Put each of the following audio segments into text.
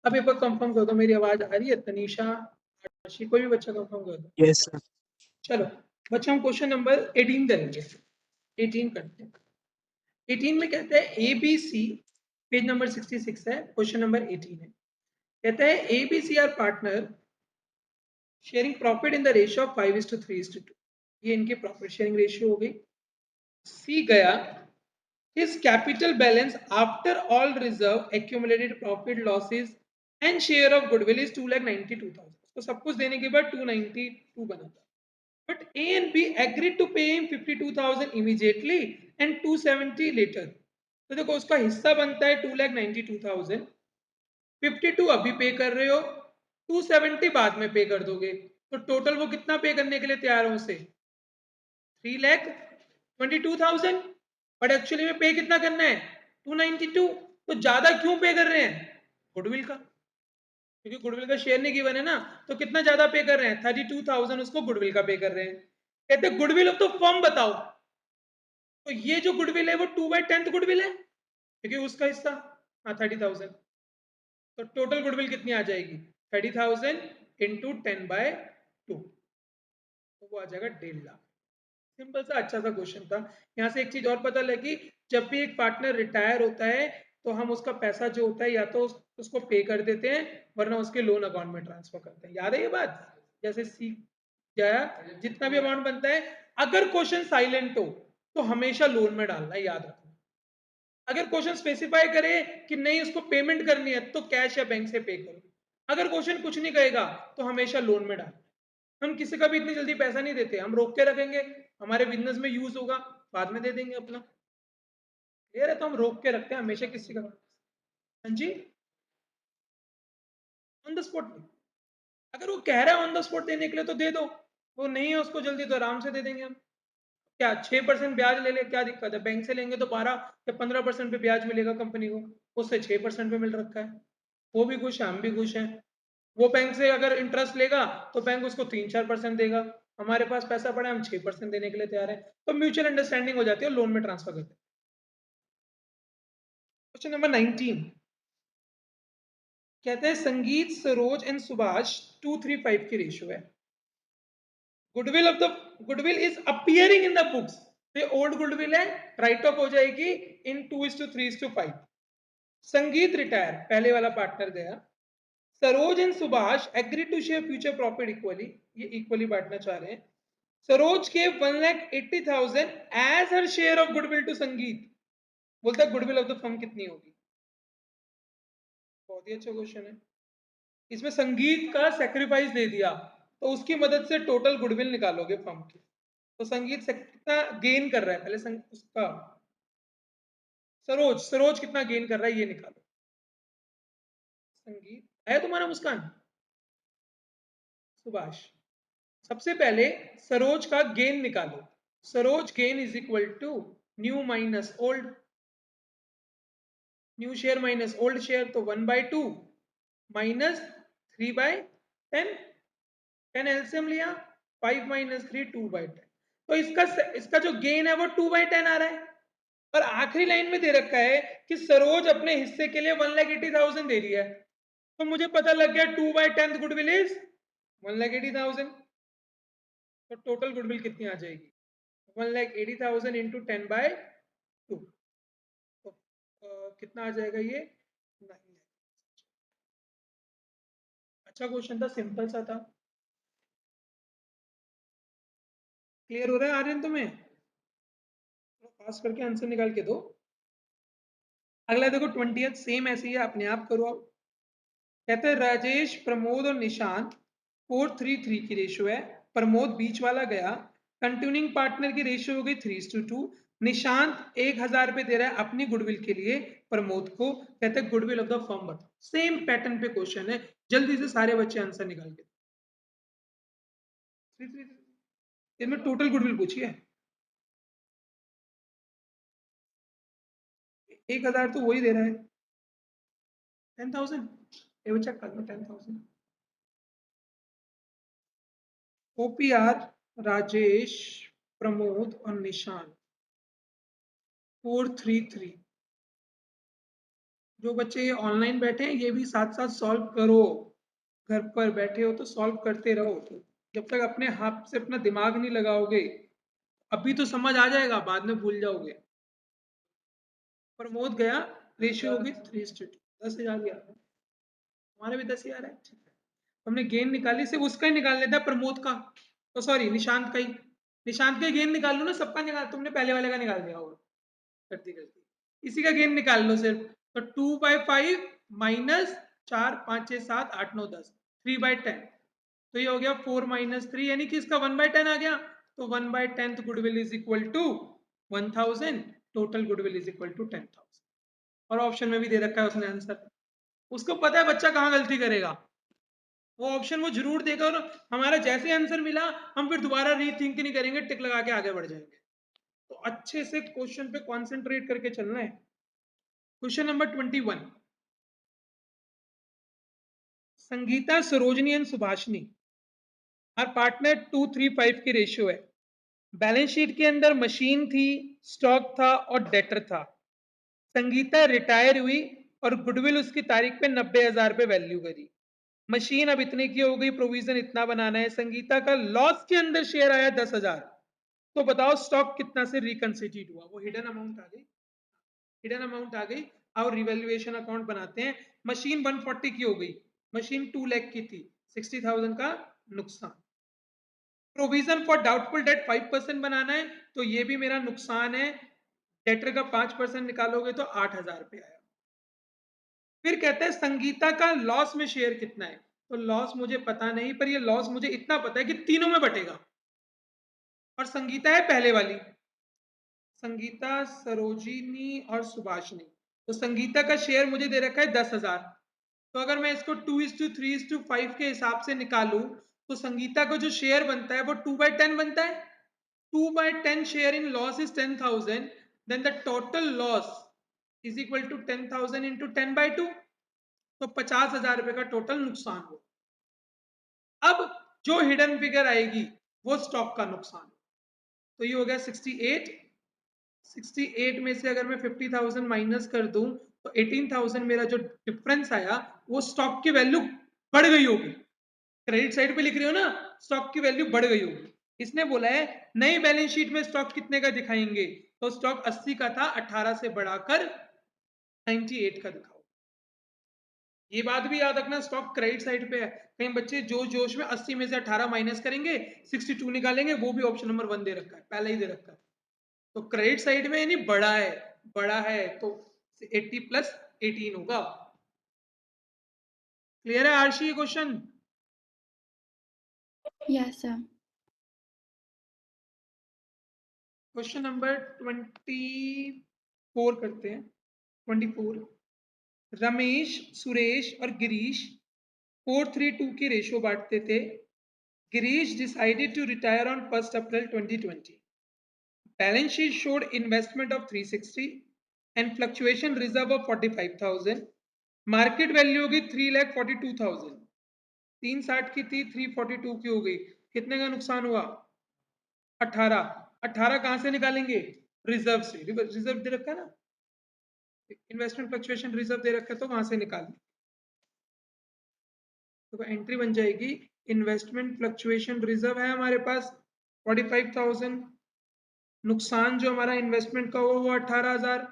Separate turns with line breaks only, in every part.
अब एक बार कंफर्म कर दो, मेरी आवाज आ रही है? तनीषा, आशी, कोई भी बच्चा कंफर्म कर दो।
Yes sir.
चलो बच्चा, हम क्वेश्चन नंबर 18 करेंगे। 18 करते हैं। 18 में कहते हैं A B C, page number 66 है, क्वेश्चन नंबर 18 है। कहते हैं A B C R partner sharing profit in the ratio of 5:3:2। ये इनके प्रॉफिट शेयरिंग रेशियो हो गई। सी गया his capital balance after all reserve, accumulated profit, losses and share of goodwill is 2,92,000। तो सब कुछ देने के बाद 292 बना था। But A and B agreed to pay him 52,000 immediately and 270 later। तो देखो उसका हिस्सा बनता है 2,92,000, 52 अभी पे कर रहे हो, 270 बाद में पे कर दोगे, तो टोटल वो कितना पे करने के लिए तैयार हो उसे? 3,22,000। बट एक्चुअली में पे कितना करना है? 292। तो ज्यादा क्यों पे कर रहे हैं? गुडविल का, क्योंकि गुडविल का शेयर नहीं गिवन है ना, तो कितना ज्यादा पे कर रहे हैं? 32,000 उसको गुडविल का पे कर रहे हैं। कहते गुडविल ऑफ द फर्म बताओ। तो ये जो गुडविल है वो 2/10 गुडविल है, क्योंकि उसका हिस्सा, हाँ 30,000। तो टोटल गुडविल कितनी आ जाएगी? 30,000 इंटू 10/2, तो वो आ जाएगा 1.5 लाख। सिंपल सा अच्छा सा क्वेश्चन था। यहाँ से एक चीज और पता लगी, जब भी एक पार्टनर रिटायर होता है तो हम उसका पैसा जो होता है या तो उसको पे कर देते हैं, वरना उसके लोन अकाउंट में ट्रांसफर करते हैं। याद है ये बात? जैसे सीख जाया, जितना भी अमाउंट बनता है, अगर क्वेश्चन साइलेंट हो तो हमेशा लोन में डालना है, याद रखना। अगर क्वेश्चन स्पेसिफाई करे कि नहीं उसको पेमेंट करनी है तो कैश या बैंक से पे करो। अगर क्वेश्चन कुछ नहीं कहेगा तो हमेशा लोन में डालना। हम किसी का भी इतनी जल्दी पैसा नहीं देते, हम रोक के रखेंगे, हमारे बिजनेस में यूज होगा, बाद में दे देंगे अपना। क्लियर है? तो हम रोक के रखते हैं हमेशा किसी का। हाँ जी, ऑन द स्पॉट नहीं। अगर वो कह रहा है ऑन द स्पॉट देने के लिए तो दे दो, वो नहीं है उसको जल्दी तो आराम से दे देंगे हम। क्या 6% ब्याज ले ले, क्या दिक्कत है? बैंक से लेंगे तो 12 या 15% पे ब्याज मिलेगा कंपनी को, उससे 6% पे मिल रखा है, वो भी खुश है, हम भी खुश हैं। वो बैंक से अगर इंटरेस्ट लेगा तो बैंक उसको 3-4% देगा, हमारे पास पैसा पड़ा है, हम 6% देने के लिए तैयार है, तो म्यूचुअल अंडरस्टैंडिंग हो जाती है, लोन में ट्रांसफर करते हैं। क्वेश्चन नंबर 19 कहते हैं संगीत, सरोज एंड सुभाष 2:3:5 की रेशियो है। Goodwill of the goodwill is appearing in the books. ये ओल्ड गुडविल है, राइट ऑफ हो जाएगी इन 2:3:5। संगीत रिटायर, पहले वाला पार्टनर गया। Saroj and Subhash agree to share future profit equally, ये इक्वली बांटना चाह रहे हैं। सरोज के 1,80,000 as her share of goodwill to Sangeet. बोलता है गुडविल ऑफ द फर्म कितनी होगी? बहुत ही अच्छा क्वेश्चन है। इसमें संगीत का सेक्रीफाइस दे दिया, तो उसकी मदद से टोटल गुडविल निकालोगे फर्म की। तो संगीत से कितना गेन कर रहा है, पहले उसका सरोज, सरोज कितना गेन कर रहा है ये निकालो। संगीत है तुम्हारा, मुस्कान, सुभाष। सबसे पहले सरोज का गेन निकालो। Saroj gain is equal to new minus old, new share minus old share, तो 1/2 माइनस 3/10। 10 एलसीएम लिया, 5 माइनस 3 2/10। तो इसका जो गेन है वो 2/10 आ रहा है। और आखिरी लाइन में दे रखा है कि सरोज अपने हिस्से के लिए 1,80,000 दे रही है, तो मुझे पता लग गया 2/10 गुडविल इज 1,80,000। तो टोटल गुडविल कितनी आ जाएगी? 1,80,000 इंटू 10/2, तो कितना आ जाएगा ये? 9 लाख। अच्छा क्वेश्चन था, सिंपल सा था। क्लियर हो रहा है आर्यन तुम्हें? पास करके आंसर निकाल के दो। अगला देखो 20th, सेम ऐसे ही है, अपने आप करो आप। कहते हैं राजेश, प्रमोद और निशांत 4:3:3 की रेशियो है। प्रमोद बीच वाला गया, कंटिन्यूइंग पार्टनर की रेशियो हो गई 3:2। निशांत 1,000 रुपए दे रहा है अपनी गुडविल के लिए प्रमोद को, कहते हैं गुडविल ऑफ द फर्म बताओ। सेम पैटर्न पे क्वेश्चन है, जल्दी से सारे बच्चे आंसर निकाल के। इसमें टोटल गुडविल पूछी है, 1,000 तो वही दे रहा है, 10,000। ये बच्चा कर लो 10,000। ओपीआर, राजेश, प्रमोद और निशांत 4:3:3। जो बच्चे ये ऑनलाइन बैठे हैं ये भी साथ साथ सॉल्व करो, घर पर बैठे हो तो सॉल्व करते रहो। जब तक अपने हाथ से अपना दिमाग नहीं लगाओगे, अभी तो समझ आ जाएगा, बाद में भूल जाओगे। प्रमोद गया, रेशियो होगी 3:2, 10,000 गया, हमारे भी 10,000 है। हमने गेन निकाली, सिर्फ उसका ही निकाल लेता है प्रमोद का, तो सॉरी निशांत का ही, निशांत का गेन निकाल लो ना, सबका निकाल, तुमने पहले वाले का निकाल दिया होगा करती करती, इसी का गेन निकाल लो सिर्फ। तो 2/5 माइनस 4 5 6 7 8 9 10, 3/10, तो ये हो गया 4 - 3, यानी कि इसका 1/10 आ गया। तो 1/10 goodwill is equal to 1000, total goodwill is equal to 10,000। और ऑप्शन में भी दे रखा है उसने आंसर, उसको पता है बच्चा कहाँ गलती करेगा, वो ऑप्शन वो जरूर देगा, और हमारा जैसे आंसर मिला हम फिर दोबारा रीथिंक नहीं करेंगे, टिक लगा के आगे बढ़ जाएंगे। तो अच्छे से क्वेश्चन पे कॉन्सेंट्रेट करके चलना है। Question number 21, Sangeeta, Sarojini and Subhashini हर पार्टनर 2:3:5 की रेशियो है। बैलेंस शीट के अंदर मशीन थी, स्टॉक था और डेटर था। संगीता रिटायर हुई और गुडविल उसकी तारीख पे 90,000 पे वैल्यू करी। मशीन अब इतने की हो गई, प्रोविजन इतना बनाना है, संगीता का लॉस के अंदर शेयर आया 10,000, तो बताओ स्टॉक कितना से रिकंसिडर्ड हुआ। वो हिडन अमाउंट आ गई, हिडन अमाउंट आ गई। और रिवैल्यूएशन अकाउंट बनाते हैं। मशीन 140 की हो गई, मशीन 2 लाख की थी, 60,000 का नुकसान। प्रोविजन फॉर डाउटफुल डेट 5% बनाना है, तो ये भी मेरा नुकसान है, डेटर का 5% निकालोगे तो 8,000 पे आया। फिर कहते हैं संगीता का लॉस में शेयर कितना है, तो लॉस मुझे पता नहीं, पर ये लॉस मुझे इतना पता है कि तीनों में बटेगा, और संगीता है पहले वाली, संगीता, सरोजिनी और सुभाषिनी। तो संगीता का शेयर मुझे दे रखा है 10,000, तो अगर मैं इसको 2:3:5 के हिसाब से निकालूं, तो संगीता का जो शेयर बनता है वो 2/10 बनता है। 2/10 share in loss is 10,000, then the total loss is equal to 10,000 into 10/2, तो 50,000 रुपए का टोटल नुकसान हो। अब जो हिडन फिगर आएगी वो स्टॉक का नुकसान, तो ये हो गया 68। 68 में से अगर मैं 50,000 माइनस कर दूं, तो 18,000 मेरा जो डिफरेंस आया वो स्टॉक की वैल्यू बढ़ गई होगी। क्रेडिट साइड पे लिख रही हो ना, स्टॉक की वैल्यू बढ़ गई होगी। इसने बोला है नई बैलेंस शीट में स्टॉक कितने का दिखाएंगे, तो स्टॉक 80 का था, 18 से बढ़ाकर 98 का दिखाओ। ये बात भी याद रखना, स्टॉक क्रेडिट साइड पे है। कई बच्चे जो जोश में 80 में से 18 माइनस करेंगे, 62 निकालेंगे, वो भी ऑप्शन नंबर 1 दे रखा है, पहले ही दे रखा है। तो क्रेडिट साइड में यानी बड़ा है, बड़ा है तो 80 प्लस 18 होगा। क्लियर है आरशी ये question?
Yes, sir.
Question number 24 करते हैं। 24, रमेश, सुरेश और गिरीश 4:3:2 की रेशियो बांटते थे। Girish decided to retire on 1 April 2020। Balance sheet showed investment of 360 and fluctuation reserve of 45,000। Market value होगी 3,42,000। 360 की थी, 342 की हो गई, कितने का नुकसान हुआ? 18। 18 कहां से निकालेंगे? रिजर्व से, रिजर्व दे रखा है ना, इन्वेस्टमेंट फ्लक्चुएशन रिजर्व दे रखा है, तो वहां से निकाल, तो एंट्री बन जाएगी इन्वेस्टमेंट फ्लक्चुएशन रिजर्व है हमारे पास 45,000, नुकसान जो हमारा इन्वेस्टमेंट का हुआ वो 18,000,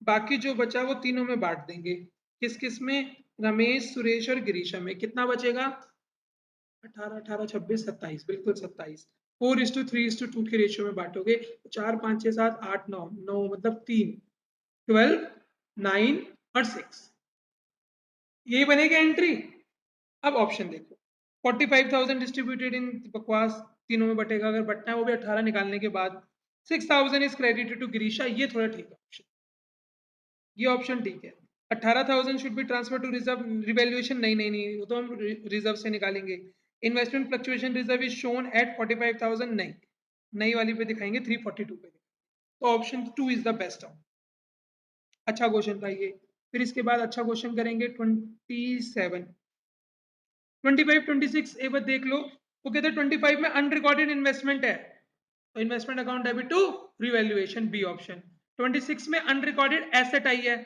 बाकी जो बचा वो तीनों में बांट देंगे। किस किस में? रमेश, सुरेश और गिरीशा में। कितना बचेगा? 18 18 26 27, बिल्कुल 27। 4:3:2 के रेशियो में बांटोगे, 4 5 6 7 8 9, 9 मतलब 3, 12 9 और 6, यही बनेगी एंट्री। अब ऑप्शन देखो, 45,000 डिस्ट्रीब्यूटेड इन बकवास, तीनों में बटेगा, अगर बटना है वो भी 18 निकालने के बाद। 6,000 इज क्रेडिटेड टू गिरीशा, ये थोड़ा ठीक है ऑप्शन, ये ऑप्शन ठीक है। 18,000 should be transfer to reserve, revaluation नहीं नहीं नहीं, वो तो हम रिजर्व से निकालेंगे। Investment fluctuation reserve is shown at 45,000, नहीं, नई वाली पे दिखाएंगे 342 पे, तो option 2 is the best option. अच्छा क्वेश्चन था ये। फिर इसके बाद अच्छा क्वेश्चन करेंगे 27, 25 26 एक बार देख लो। वो कहते हैं 25 में अनरिकॉर्डेड इन्वेस्टमेंट है, तो investment account debit to revaluation, b option. 26 में अनरिकॉर्डेड एसेट आई है,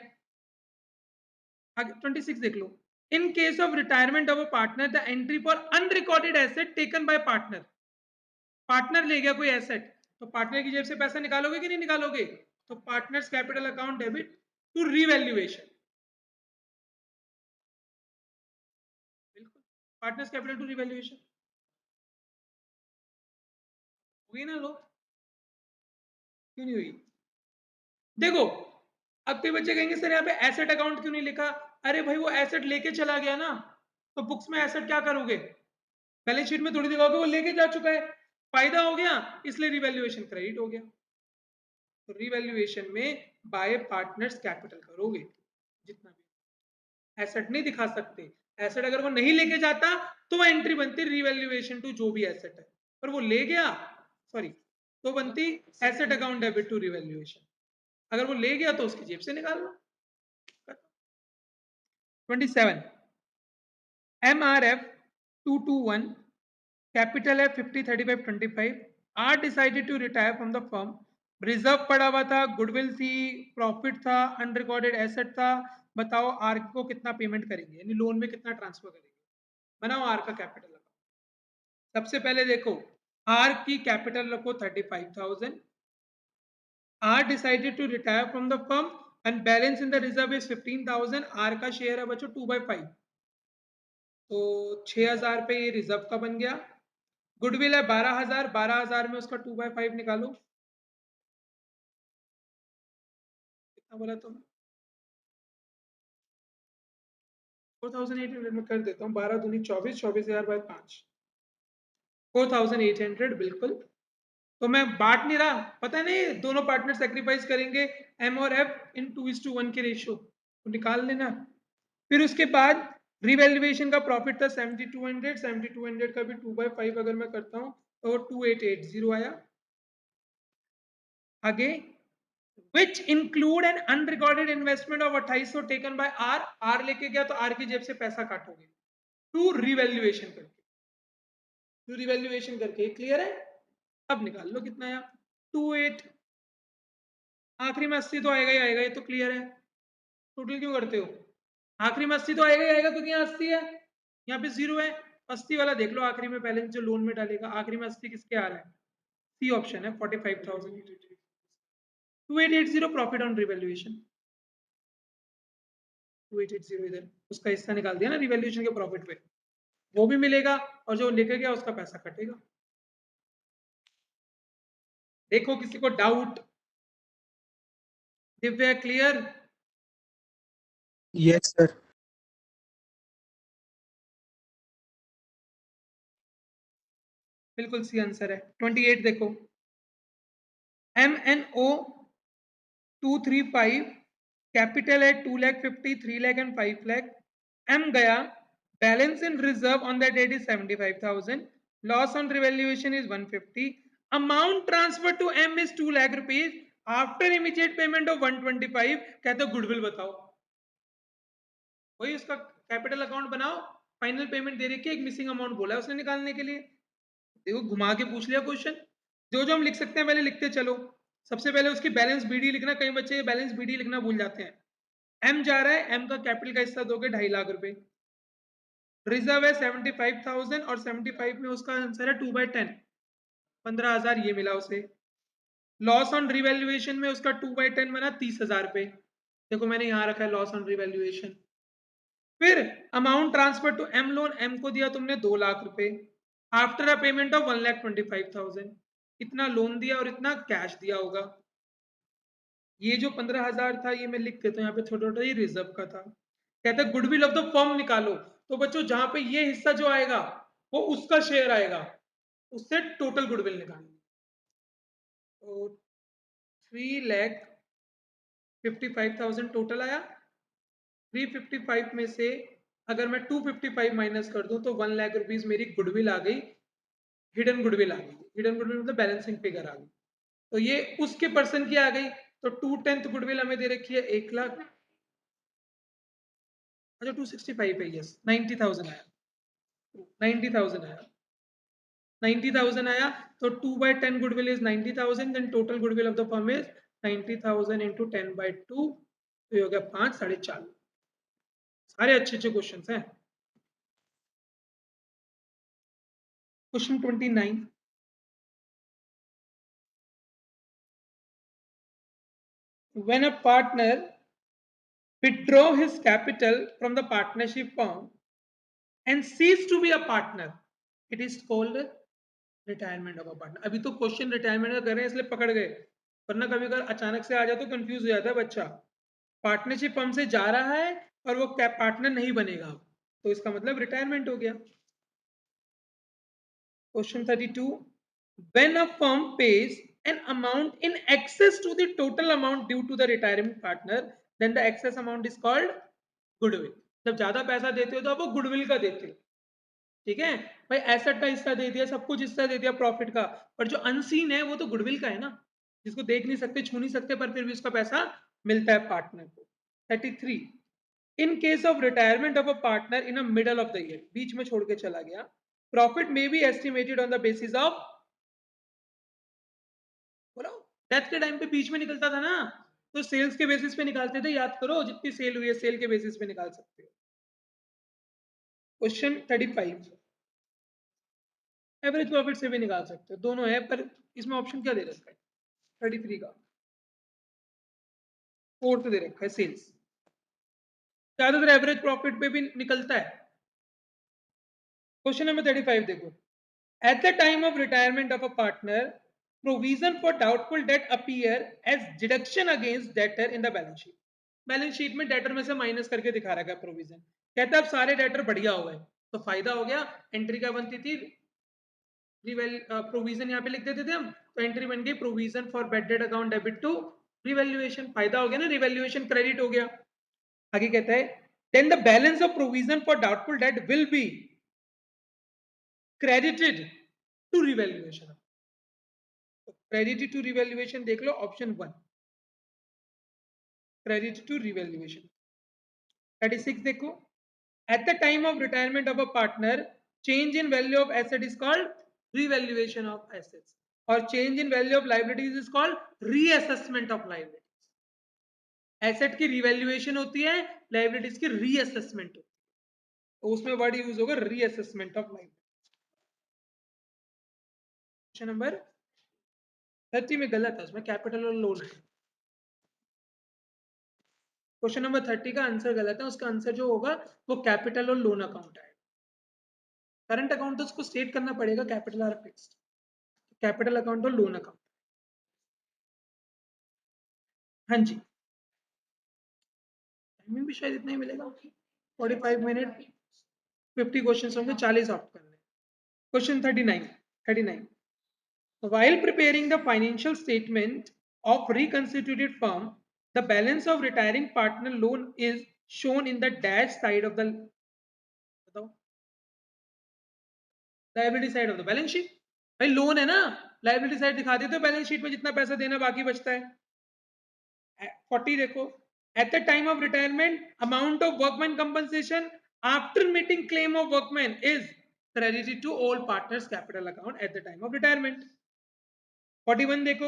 आगे 26 देख लो। In case of retirement of a partner the entry for unrecorded asset taken by partner, partner ले गया कोई एसेट, तो पार्टनर की जेब से पैसा निकालोगे कि नहीं निकालोगे? तो partners capital account debit to revaluation, बिल्कुल पार्टनर्स कैपिटल टू रीवैल्यूएशन हुई ना लो, क्यों नहीं हुई? देखो अब कई बच्चे कहेंगे सर यहाँ पे एसेट अकाउंट क्यों नहीं लिखा? अरे भाई वो एसेट लेके चला गया ना, तो बुक्स में एसेट क्या करोगे? बैलेंस शीट में थोड़ी दिखाओगे वो लेके जा चुका है, फायदा हो गया इसलिए रिवैल्यूएशन क्रेडिट हो गया। तो रिवैल्यूएशन में बाय पार्टनर्स कैपिटल करोगे, जितना भी एसेट नहीं दिखा सकते, एसेट अगर वो नहीं लेके जाता तो वो एंट्री बनती रिवैल्यूएशन टू जो भी एसेट है, पर वो ले गया, सॉरी, तो बनती asset account debit to revaluation, अगर वो ले गया तो उसकी जेब से निकाल लो। 27 MRF 221 कैपिटल है 50 35 25 R decided to retire from the firm, reserve पड़ा हुआ था, गुडविल थी, प्रॉफिट था, अनरिकॉर्डेड एसेट था, बताओ आर को कितना पेमेंट करेंगे, यानी लोन में कितना ट्रांसफर करेंगे, बनाओ आर का कैपिटल। सबसे पहले देखो आर की कैपिटल रखो 35,000, R decided to retire from the firm and balance in the reserve is 15,000, R का शेयर है बच्चों 2/5, तो 6,000 पे ये रिजर्व का बन गया। गुडविल है 12,000, 12,000 में उसका 2/5 निकालो, कितना बोला तुम? 4,800 में कर देता हूँ, 12 दूनी 24, 24,000/5, 4,800 बिल्कुल। तो मैं बांट नहीं रहा, पता नहीं दोनों पार्टनर सेक्रीफाइस करेंगे एम और एफ इन 2:1 के रेशियो, तो निकाल लेना। फिर उसके बाद रिवैल्यूएशन का प्रॉफिट था 7,200, 7,200 का भी 2/5 अगर मैं करता हूँ तो 2,880 आया। आगे which include an unrecorded investment of 2800 taken by R, R लेके गया तो आर की जेब से पैसा काटोगे टू रिवैल्यूएशन करके, टू रिवैल्यूएशन करके, क्लियर है? अब निकाल लो कितना आया, 28, आखिरी में 80 तो आएगा ही आएगा, ये तो क्लियर है, टोटल क्यों करते हो? आखिरी में 80 तो आएगा ही आएगा क्योंकि यहाँ 80 है, यहाँ पे 0 है, 80 वाला देख लो आखिरी में बैलेंस जो लोन में डालेगा, आखिरी में 80 किसके आ रहा है? सी ऑप्शन है 45,000, 2880 प्रॉफिट ऑन रिवैल्यूएशन, 2880 इधर उसका हिस्सा निकाल दिया ना रिवैल्यूएशन के प्रॉफिट पे, वो भी मिलेगा और जो लेके गया उसका पैसा कटेगा। देखो किसी को doubt? Divya clear?
Yes sir.
बिल्कुल सी आंसर है। 28 देखो, MNO 235 कैपिटल है 2,50,000, 3,00,000 एंड 5,00,000, M गया, balance in reserve on that date is 75,000, loss on revaluation is 150, amount transfer to M is 2,00,000 rupees, after immediate payment of 125, कहते हो goodwill बताओ, वही उसका कैपिटल अकाउंट बनाओ, फाइनल पेमेंट दे रखी है, एक मिसिंग अमाउंट बोला है उसने निकालने के लिए, देखो घुमा के पूछ लिया क्वेश्चन, जो जो हम लिख सकते हैं पहले लिखते चलो। सबसे पहले उसकी बैलेंस बीडी लिखना, कई बच्चे बैलेंस बीडी लिखना भूल जाते हैं। एम जा रहा है, एम का कैपिटल का हिस्सा दोगे 2.5 लाख रुपए, रिजर्व है 75,000 और 75 में उसका आंसर है 2/10, 15,000 ये मिला उसे। लॉस ऑन रिवैल्यूएशन में उसका 2/10 बना 30,000 पे, देखो मैंने यहाँ रखा है लॉस ऑन रिवैल्यूएशन। फिर amount transfer to M loan, M को दिया तुमने 2,00,000 रुपए, आफ्टर अ पेमेंट ऑफ 1,25,000, इतना लोन दिया और इतना कैश दिया होगा। ये जो 15,000 था ये मैं लिख देता हूँ यहाँ पे छोटा छोटा, ये रिजर्व का था। कहते हैं गुडविल ऑफ द फर्म निकालो, तो बच्चों जहां पे ये हिस्सा जो आएगा वो उसका शेयर आएगा, उससे टोटल गुडविल निकालनी, तो 3,55,000 टोटल आया। 355 में से अगर मैं 255 माइनस कर दूं तो 1,00,000 रुपीज मेरी गुडविल आ गई, हिडन गुडविल आ गई, हिडन गुडविल मतलब बैलेंसिंग फिगर आ गई, तो ये उसके पर्सन की आ गई, तो 2/10 गुडविल हमें दे रखी है 1,00,000, अच्छा 265 है, यस 90,000 आया, 90,000 आया, 90,000 आया, तो 2/10 goodwill is 90,000, then total goodwill of the firm is 90,000 into 10/2, तो ये हो गया 5, 4.5। सारे अच्छे अच्छे क्वेश्चन हैं। Question 29, when a partner withdraw his capital from the partnership firm and cease to be a partner, it is called retirement of a partner. अभी तो क्वेश्चन रिटायरमेंट का कर रहे हैं इसलिए पकड़ गए, वरना कभी अगर अचानक से आ जाए तो कंफ्यूज हो जाता है बच्चा। पार्टनरशिप फर्म से जा रहा है और वो पार्टनर नहीं बनेगा, तो इसका मतलब रिटायरमेंट हो गया। Question 32, when a firm pays an amount in excess to the total amount due to the retiring partner, then the excess amount is called goodwill। जब ज्यादा पैसा देते हो तो आप वो गुडविल का देते हो, ठीक है भाई। एसेट का हिस्सा दे दिया, सब कुछ हिस्सा दे दिया प्रॉफिट का, पर जो अनसीन है वो तो गुडविल का है ना, जिसको देख नहीं सकते, छू नहीं सकते, पर फिर भी उसका पैसा मिलता है पार्टनर को। 33, in case of retirement of a partner in a middle of the year, बीच में छोड़ के चला गया, profit may be estimated on the basis of, बोलो, डेथ के टाइम पे बीच में निकलता था ना, तो सेल्स के बेसिस पे निकालते थे, याद करो जितनी सेल हुई है सेल के बेसिस पे निकाल सकते हो। क्वेश्चन 35, एवरेज प्रॉफिट से भी निकाल सकते हो, दोनों है, पर इसमें ऑप्शन क्या दे रखा है? 33 का फोर्थ दे रखा है सेल्स, ज्यादातर एवरेज प्रॉफिट पे भी निकलता है। क्वेश्चन नंबर 35 देखो, at the time of retirement of a partner, provision for doubtful debt appear as deduction against debtor in the balance sheet. Balance sheet में डेटर में से माइनस करके दिखा रखा है प्रोविजन, कहता है अब सारे डेटर बढ़िया हुए हैं, तो फायदा हो गया, एंट्री क्या बनती थी, प्रोविजन यहाँ पे लिख देते थे हम, तो एंट्री बन गई provision for bad debt account debit to revaluation, फायदा हो गया ना, रिवैल्यूएशन क्रेडिट हो गया। आगे कहता है then the balance of provision for doubtful debt will be credited to revaluation. Credited to revaluation देख लो, ऑप्शन 1, क्रेडिट टू रिवैल्यूएशन। 36 देखो, at the time of retirement of a partner, change in value of asset is called revaluation of assets, और change in value of liabilities is called reassessment of liabilities. Asset की revaluation होती है, liabilities की reassessment होती है, तो उसमें word use होगा reassessment of liability. Question number 30 में गलत है, उसमें कैपिटल और लोन है। क्वेश्चन नंबर 30 का आंसर गलत है, उसका आंसर जो होगा वो कैपिटल और लोन अकाउंट है। करंट अकाउंट तो उसको स्टेट करना पड़ेगा कैपिटल और फिक्स्ड, कैपिटल अकाउंट और लोन अकाउंट। हाँ जी, टाइमिंग भी शायद इतना ही मिलेगा, 45 मिनट, 50 क्वेश्चन होंगे, 40 ऑप्ट करने। Question 39, while preparing the financial statement of reconstituted firm, the balance of retiring partner loan is shown in the dash side of the, बताओ, liability side of the balance sheet. भाई loan है ना, liability side दिखा देते हो, balance sheet में जितना पैसा देना बाकी बचता है। 40 देखो, at the time of retirement amount of workman compensation after meeting claim of workman is credited to all partners capital account at the time of retirement. 41 देखो,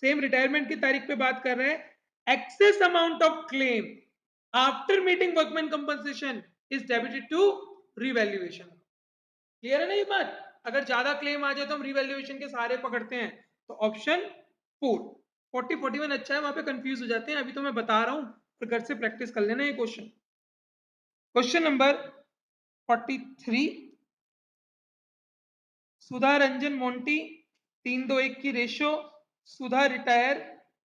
सेम रिटायरमेंट की तारीख पे बात कर रहे हैं, excess amount of claim after meeting workman compensation is debited to revaluation. Clear है ना ये बात? अगर ज्यादा क्लेम आ जाए तो हम रिवैल्यूएशन के सारे पकड़ते हैं, तो ऑप्शन 4। 40 41 अच्छा है, वहां पे कंफ्यूज हो जाते हैं, अभी तो मैं बता रहा हूं, तो घर से प्रैक्टिस कर लेना ये क्वेश्चन। क्वेश्चन नंबर 43, सुधा रंजन मोंटी 3-2-1 की ratio, Sudha retire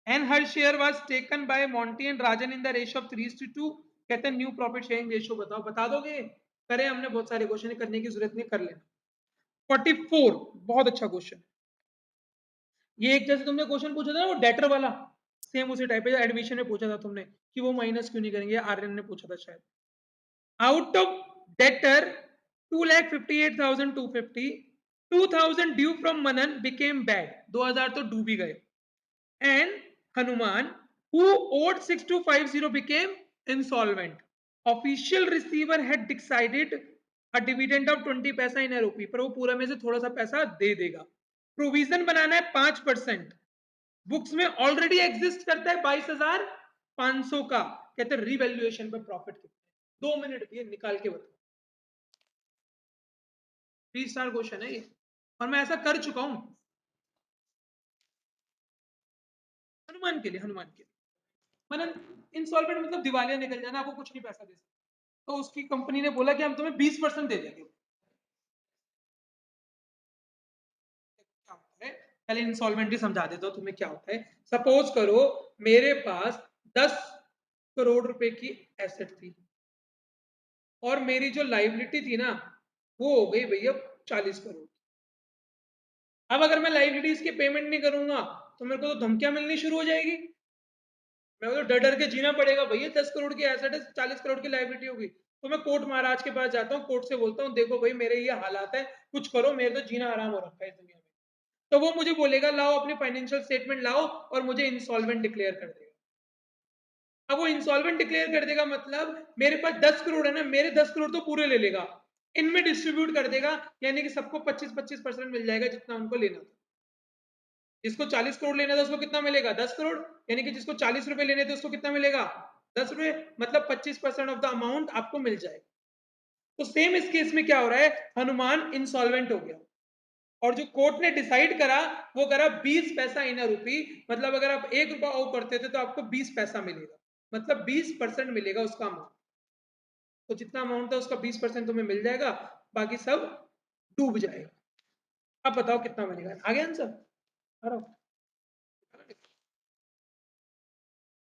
and her share was taken by Monty and Rajan in the ratio of 3:2, कहते हैं न्यू प्रॉफिट शेयरिंग रेशियो बताओ। बता दोगे? करें हमने बहुत सारे क्वेश्चन, करने की जरूरत नहीं, कर लेना। 44 बहुत अच्छा क्वेश्चन, ये एक जैसे तुमने क्वेश्चन पूछा था ना वो डेटर वाला, सेम उसी टाइप है, एडमिशन में पूछा था तुमने कि वो माइनस क्यों नहीं करेंगे, आर्यन ने पूछा था शायद। Out of debtor 2,58,250, 2,000 due from Manan became bad, 2,000 तो डूब ही गए, and Hanuman who owed 6,250 became insolvent. Official receiver had decided a dividend of 20 पैसा इन रुपी, पर वो पूरा में से थोड़ा सा पैसा दे देगा। प्रोविजन बनाना है 5%, बुक्स में ऑलरेडी एग्जिस्ट करता है 22,500 का, कहते हैं रिवैल्यूएशन पे प्रॉफिट कितना है, 2 मिनट दिए, निकाल के बताओ। 3 स्टार क्वेश्चन है ये, और मैं ऐसा कर चुका हूं। हनुमान के लिए, हनुमान के लिए मतलब इंसॉल्वेंट मतलब दिवालिया निकल जाना, आपको कुछ नहीं पैसा दे सकते, तो उसकी कंपनी ने बोला कि हम तुम्हें 20% दे देंगे। क्या होता है, पहले इंसॉल्वेंटी समझा देता हूं तुम्हें क्या होता है। सपोज करो मेरे पास 10 करोड़ रुपए की एसेट थी, और मेरी जो लाइबिलिटी थी ना वो हो गई भैया 40 करोड़। अब अगर मैं लाइबिलिटीज की पेमेंट नहीं करूंगा तो मेरे को तो धमकियां मिलनी शुरू हो जाएगी, मेरे को तो डर डर के जीना पड़ेगा। भैया 10 करोड़ की एसेट है, 40 करोड़ की लाइबिलिटी होगी, तो मैं कोर्ट महाराज के पास जाता हूँ, कोर्ट से बोलता हूँ देखो भाई मेरे ये हालात है, कुछ करो, मेरे तो जीना आराम हो रखा है इस दुनिया में। तो वो मुझे बोलेगा लाओ अपनी फाइनेंशियल स्टेटमेंट लाओ, और मुझे इंसॉल्वेंट डिक्लेयर कर देगा। अब वो इंसॉल्वेंट डिक्लेयर कर देगा मतलब मेरे पास 10 करोड़ है ना, मेरे 10 करोड़ तो पूरे ले लेगा, इनमें डिस्ट्रीब्यूट कर देगा, यानी कि सबको 25-25% मिल जाएगा जितना उनको लेना था। जिसको 40 करोड़ लेना था उसको कितना मिलेगा, 10 करोड़, यानी कि जिसको 40 रुपए लेने थे उसको कितना मिलेगा, 10 रुपए, मतलब 25% ऑफ द अमाउंट आपको मिल जाएगा। तो सेम इस केस में क्या हो रहा है, हनुमान इंसॉल्वेंट हो गया, और जो कोर्ट ने डिसाइड करा वो करा 20 पैसा इन रूपी, मतलब अगर आप 1 रुपया ओ करते थे तो आपको 20 पैसा मिलेगा, मतलब 20% मिलेगा उसका अमाउंट। तो जितना अमाउंट था उसका 20% तुम्हें मिल जाएगा, बाकी सब डूब जाएगा। अब बताओ कितना बनेगा, आगे आंसर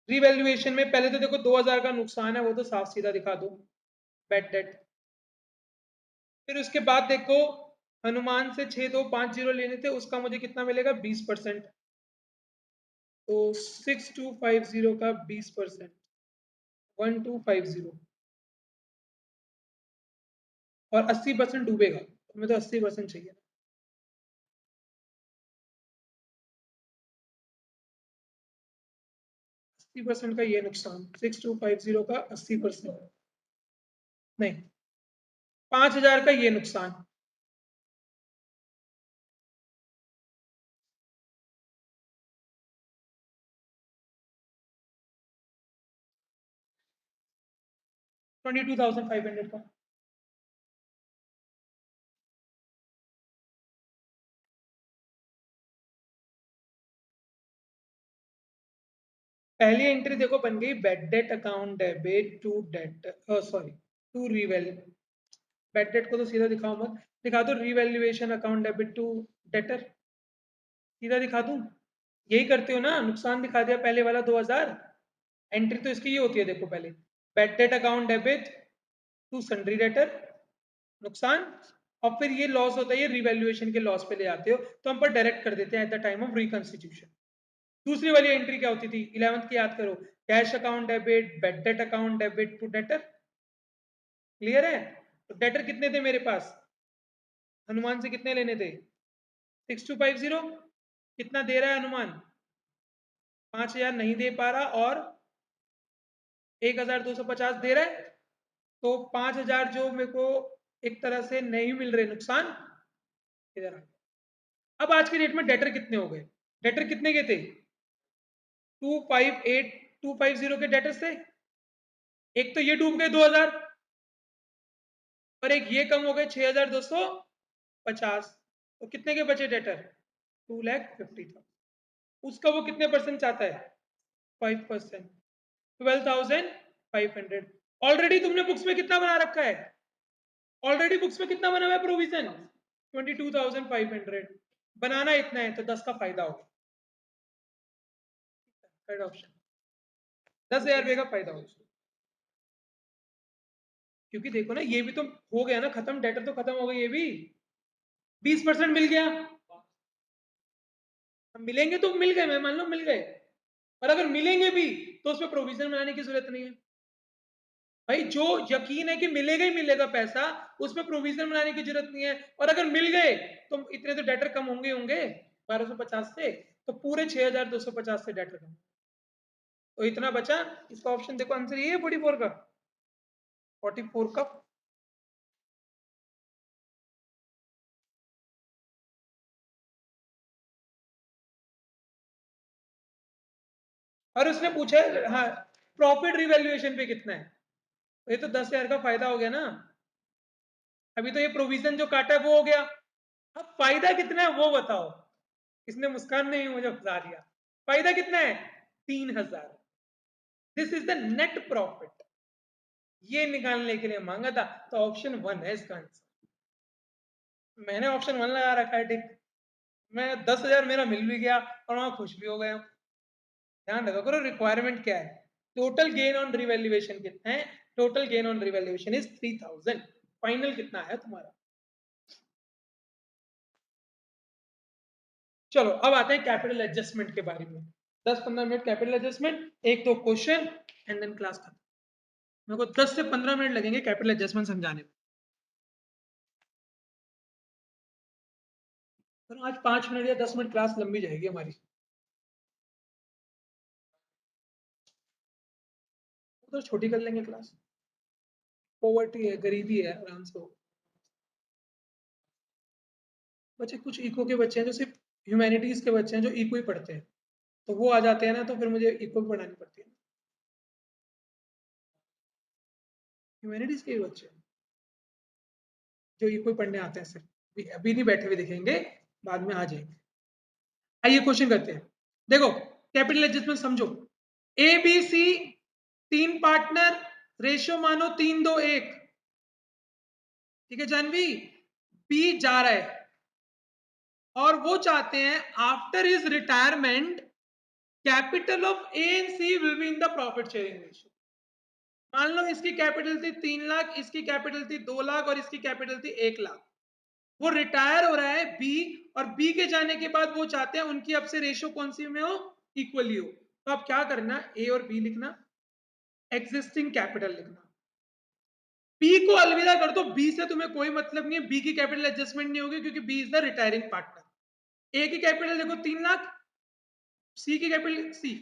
रिवैल्यूएशन में पहले तो देखो 2000 का नुकसान है, वो तो साफ सीधा दिखा दो, बैड डेट। फिर उसके बाद देखो हनुमान से 6250 लेने थे, उसका मुझे कितना मिलेगा, 20%। तो 6250 का 20%, 1250, और 80% डूबेगा, हमें तो 80% चाहिए। 80% का ये नुकसान, 6250 का 80%, नहीं 5000 का ये नुकसान, $22,500 का। पहली एंट्री देखो बन गई, bad debt account debit to debt, sorry to reval, bad debt को तो सीधा दिखाओ मत, दिखा दो revaluation account debit to debtor, सीधा दिखा दूं, यही करते हो ना, नुकसान दिखा दिया पहले वाला 2000, एंट्री तो इसकी ये होती है देखो पहले, bad debt account debit to sundry debtor, नुकसान, और फिर ये लॉस होता है, ये रिवैल्यूएशन के लॉस पे ले आते हो, तो हम पर डायरेक्ट कर देते हैं eight the time of reconstitution. दूसरी वाली एंट्री क्या होती थी, 11th की याद करो, cash account debit, bad debt account debit to debtor, clear है। तो डेटर कितने थे मेरे पास, हनुमान से कितने लेने थे, 6250, कितना दे रहा है हनुमान, 5000 नहीं दे पा रहा, और 1250 दे रहा है, तो 5000 जो मेरे को एक तरह से नहीं मिल रहे, नुकसान इधर आ गया। अब आज के डेट में डेटर कितने हो गए, डेटर कितने के थे, 258250 के डेटर से, एक तो ये डूब गए 2000, और एक ये कम हो गए 6250, तो कितने के बचे डेटर, 2,50,000, उसका वो कितने परसेंट चाहता है, 5%, 12,500। ऑलरेडी तुमने बुक्स में कितना बना रखा है, ऑलरेडी बुक्स में कितना बना हुआ है प्रोविजन, 22,500, बनाना इतना है तो 10 का फायदा होगा, थर्ड ऑप्शन, 10,000 रुपये का फायदा होगा, क्योंकि देखो ना ये भी तो हो गया ना खत्म, डेटर तो खत्म हो गई, ये भी 20% मिल गया, मिलेंगे तो मिल गए, मैं मान लो मिल गए, और अगर मिलेंगे भी तो उसमें प्रोविजन बनाने की जरूरत नहीं है। भाई जो यकीन है कि मिलेगा ही मिलेगा पैसा, उसमें प्रोविजन बनाने की जरूरत नहीं है, और अगर मिल गए तो इतने तो डेटर कम होंगे होंगे 1250 से, तो पूरे 6250 से डेटर कम, तो इतना बचा, इसका ऑप्शन देखो, आंसर ये है 44 का, 44 का। और उसने पूछा है हाँ प्रॉफिट रिवैल्यूएशन पे कितना है, तो ये तो 10,000 का फायदा हो गया ना। अभी तो ये प्रोविजन जो काटा है वो हो गया। अब फायदा कितना है वो बताओ। इसने मुस्कान नहीं मुझे बता दिया। फायदा कितना है? 3,000। This is the net profit. ये निकालने के लिए मांगा था, तो ऑप्शन 1 है इसका आंसर। मैंने ऑप्शन 1 लगा रखा है टिक। मैं 10,000 मेरा मिल भी गया और वहां खुश भी हो गया। ध्यान रखो करो रिक्वायरमेंट क्या है। टोटल गेन ऑन रिवैल्यूएशन कितना है? Total gain on revaluation is 3,000। Final कितना है तुम्हारा? चलो अब आते हैं कैपिटल एडजस्टमेंट के बारे में। 10-15 मिनट कैपिटल एडजस्टमेंट, एक दो क्वेश्चन एंड देन क्लास खत्म। मेरे को 10 से 15 मिनट लगेंगे कैपिटल एडजस्टमेंट समझाने में। तो आज 5 मिनट या 10 मिनट क्लास लंबी जाएगी हमारी। तो छोटी कर लेंगे क्लास। पॉवर्टी है, गरीबी है, आराम से हो। बच्चे कुछ इको के बच्चे हैं जो सिर्फ ह्यूमैनिटीज के बच्चे हैं जो इको ही पढ़ते हैं, तो वो आ जाते हैं ना, तो फिर मुझे इको भी पढ़ानी पड़ती है। ह्यूमैनिटीज के ही बच्चे हैं जो इको ही पढ़ने आते हैं सिर्फ। अभी नहीं बैठे हुए दिखेंगे, बाद में आ जाएंगे। आइए क्वेश्चन करते हैं। देखो कैपिटल एडजस्टमेंट समझो। A B C 3 partner, ratio मानो 3-2-1। ठीक है जानवी। बी जा रहा है और वो चाहते हैं after his retirement capital of A and C will be in the profit sharing ratio. मान लो इसकी कैपिटल थी 3 लाख, इसकी कैपिटल थी 2 लाख और इसकी कैपिटल थी 1 लाख। वो रिटायर हो रहा है बी, और बी के जाने के बाद वो चाहते हैं उनकी अब से रेशियो कौन सी में हो? इक्वली हो। तो अब क्या करना? ए और बी लिखना, एग्जिस्टिंग कैपिटल लिखना। बी को अलविदा कर दो, बी से तुम्हें कोई मतलब नहीं है, बी की कैपिटल एडजस्टमेंट नहीं होगी क्योंकि b is the retiring partner. A की कैपिटल देखो 3 लाख, सी की कैपिटल सी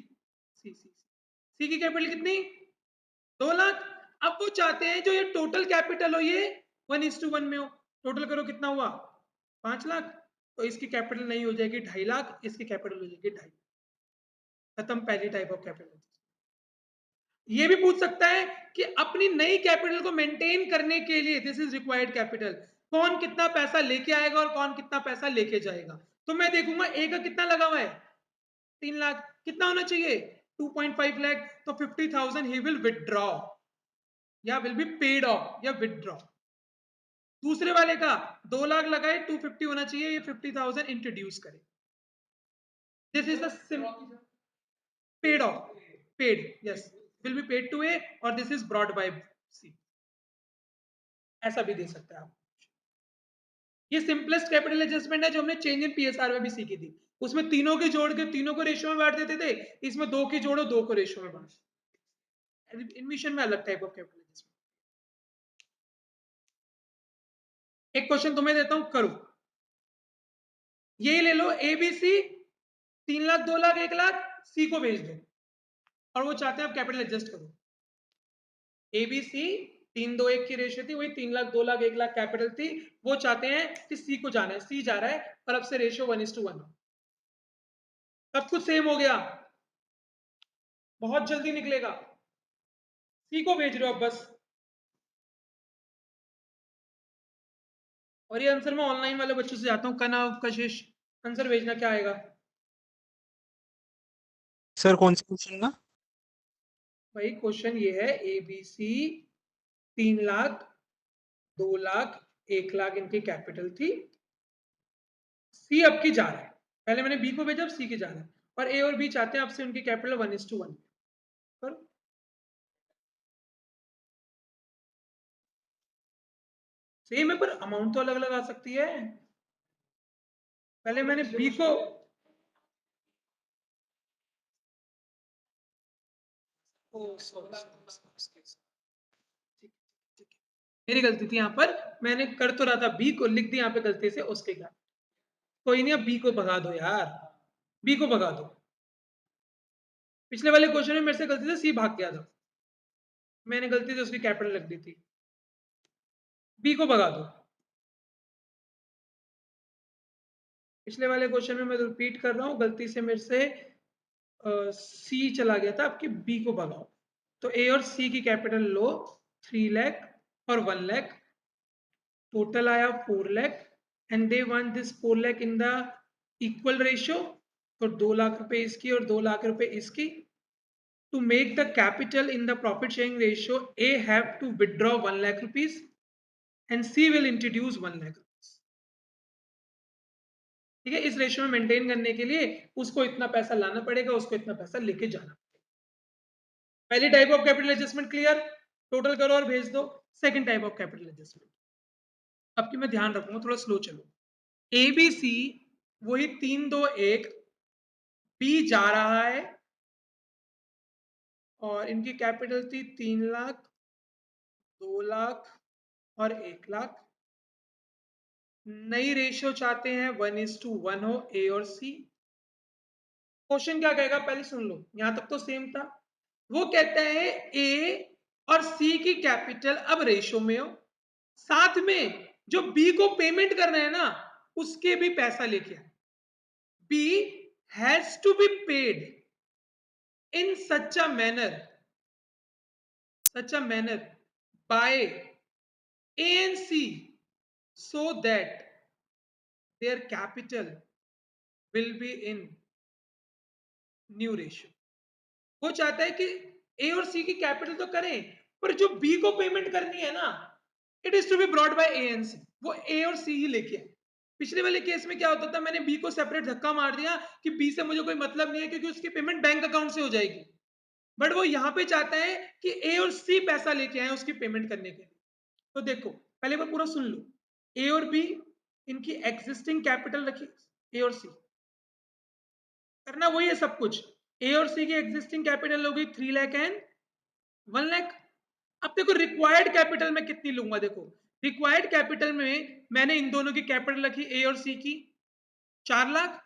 की कैपिटल कितनी? 2 लाख। अब वो चाहते हैं जो ये टोटल कैपिटल हो ये 1:1 में हो। टोटल करो कितना हुआ? 5 लाख। तो इसकी कैपिटल नहीं हो जाएगी 2.5 लाख, इसकी कैपिटल हो जाएगी 2.5। खत्म पहली टाइप ऑफ कैपिटल। ये भी पूछ सकता है कि अपनी नई कैपिटल को मेंटेन करने के लिए दिस इज रिक्वायर्ड कैपिटल, कौन कितना पैसा लेके आएगा और कौन कितना पैसा लेके जाएगा। तो मैं देखूंगा ए का कितना लगा हुआ है 3 लाख, कितना होना चाहिए 2.5 लाख, तो 50,000 ही विल विदड्रॉ या विल बी पेड ऑफ या विदड्रॉ। दूसरे वाले का 2 लाख लगाए, 250 होना चाहिए, ये 50,000 इंट्रोड्यूस करे। This is the paid off, paid yes, will be paid to a और this is brought by c. ऐसा भी दे सकते हैं आप। ये सिंपलेस्ट कैपिटल एडजस्टमेंट है जो हमने चेंज इन पीएसआर में भी सीखी थी। उसमें तीनों की जोड़ के तीनों को रेशियो में बांट देते थे, इसमें दो की जोड़ो दो को रेशियो में बांट। इनविशन में अलग टाइप ऑफ कैपिटल एडजस्टमेंट। एक क्वेश्चन तुम्हें देता हूं, करो। ये ले लो a B C 3 lakh 2 lakh 1 lakh, c को भेज दो और वो चाहते हैं आप कैपिटल एडजस्ट करो। ए बी सी 3-2-1 की रेशियो थी, वही 3 लाख 2 लाख 1 लाख कैपिटल थी। वो चाहते हैं कि सी को जाना है, सी जा रहा है और अब से रेशियो 1:1 हो। सब कुछ सेम हो गया, बहुत जल्दी निकलेगा। सी को भेज रहे हो अब बस। और ये आंसर मैं ऑनलाइन वाले बच्चों से जाता हूँ, कनव कशिश, आंसर भेजना क्या आएगा?
सर कौन सा क्वेश्चन का?
भाई क्वेश्चन ये है A B C 3 lakh 2 lakh 1 lakh इनकी कैपिटल थी, सी अब की जा रहा है। पहले मैंने बी को भेजा, अब सी की जा रहा है, और ए और बी चाहते हैं आपसे उनकी कैपिटल 1:1 करो। सेम है पर अमाउंट तो अलग अलग आ सकती है। पहले मैंने बी को मेरी गलती थी यहाँ पर, मैंने कर तो रहा था बी को, लिख दी यहाँ पे गलती से उसके क्या। कोई नहीं, अब बी को भगा दो यार, बी को भगा दो। पिछले वाले क्वेश्चन में मेरे से गलती से सी भाग गया था, मैंने गलती से उसकी कैपिटल रख दी थी। बी को भगा दो। पिछले वाले क्वेश्चन में मैं रिपीट कर रहा हूँ, गलती से मेरे से सी चला गया था, आपकी बी को भगाओ। तो ए और सी की कैपिटल लो 3 लाख और 1 लाख, टोटल आया 4 lakh and they want this 4 lakh in the equal ratio. तो 2 लाख रुपए इसकी और 2 लाख रुपए इसकी। To make the capital in the profit sharing ratio, A have to withdraw 1 lakh rupees and C will introduce 1 lakh rupees. ठीक है, इस रेशियो में मेंटेन करने के लिए उसको इतना पैसा लाना पड़ेगा, उसको इतना पैसा लेके जाना पड़ेगा। पहली type of capital adjustment clear, total करो और भेज दो। Second type of capital adjustment, अब की मैं ध्यान रखूंगा, थोड़ा स्लो चलो। ए बी सी वही 3 2 1, बी जा रहा है और इनकी कैपिटल थी 3 लाख, 2 लाख और 1 लाख। नई रेशियो चाहते हैं 1:1 हो ए और सी। क्वेश्चन क्या कहेगा पहले सुन लो, यहां तक तो सेम था। वो कहता है ए और सी की कैपिटल अब रेशियो में हो, साथ में जो बी को पेमेंट कर रहे हैं ना उसके भी पैसा लेके आए। B has to be paid in such a manner by A and C so that their capital will be in new ratio. वो चाहता है कि ए और सी की कैपिटल तो करें, पर जो बी को पेमेंट करनी है ना, it is to be brought by A and c, वो ए और सी ही लेके आए। पिछले वाले केस में क्या होता था, मैंने बी को सेपरेट धक्का मार दिया कि बी से मुझे कोई मतलब नहीं है क्योंकि उसकी पेमेंट बैंक अकाउंट से हो जाएगी। बट वो यहां पे चाहता है कि ए और सी पैसा लेके आए उसकी पेमेंट करने के लिए। तो देखो पहले बार पूरा सुन लो, ए और बी इनकी एग्जिस्टिंग कैपिटल रखी, ए और सी करना वही है सब कुछ। ए और सी की एग्जिस्टिंग कैपिटल होगी 3 लाख एंड 1 लाख। अब देखो रिक्वायर्ड कैपिटल में कितनी लूंगा, देखो रिक्वायर्ड कैपिटल में मैंने इन दोनों की कैपिटल रखी ए और सी की 4 लाख,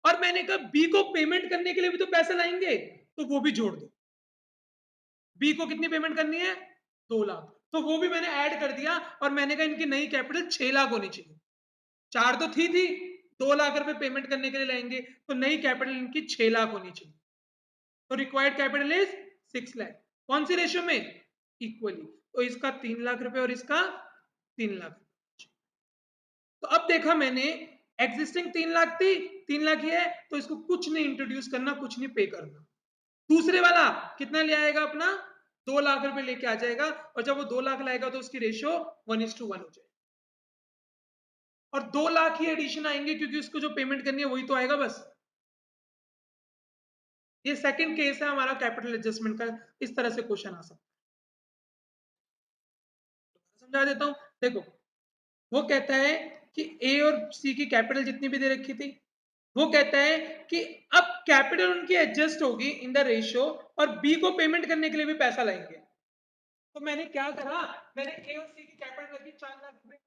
और मैंने कहा बी को पेमेंट करने के लिए भी तो पैसा लाएंगे तो वो भी जोड़ दो। बी को कितनी पेमेंट करनी है 2 लाख, तो वो भी मैंने ऐड कर दिया और मैंने कहा इनकी नई कैपिटल 6 लाख होनी चाहिए। 4 तो थी 2 लाख रुपए पेमेंट करने के लिए लाएंगे तो नई कैपिटल इनकी 6 लाख होनी चाहिए। तो रिक्वायर्ड कैपिटल इज 6 लाख। कौन सी रेशियो में, इक्वली। तो इसका 3 लाख रुपए और इसका 3 लाख। तो अब देखा मैंने एग्जिस्टिंग 3 लाख थी, 3 लाख ही है तो इसको कुछ नहीं इंट्रोड्यूस करना, कुछ नहीं पे करना। दूसरे वाला कितना ले आएगा अपना 2 लाख रुपए लेके आ जाएगा, और जब वो 2 लाख लाएगा तो उसकी रेशियो 1:1 हो जाएगी। और 2 लाख ही एडिशन आएंगे क्योंकि उसको जो पेमेंट करनी है वही तो आएगा बस। ये सेकंड केस है हमारा कैपिटल एडजस्टमेंट का, इस तरह से क्वेश्चन आ सकता है। समझा देता हूं, देखो वो कहता है कि ए और सी की कैपिटल जितनी भी दे रखी थी, वो कहता है कि अब कैपिटल उनकी एडजस्ट होगी इन द रेशियो और बी को पेमेंट करने के लिए भी पैसा लाएंगे। तो मैंने क्या करा, मैंने ए और सी की कैपिटल रखी 4 लाख रुपए,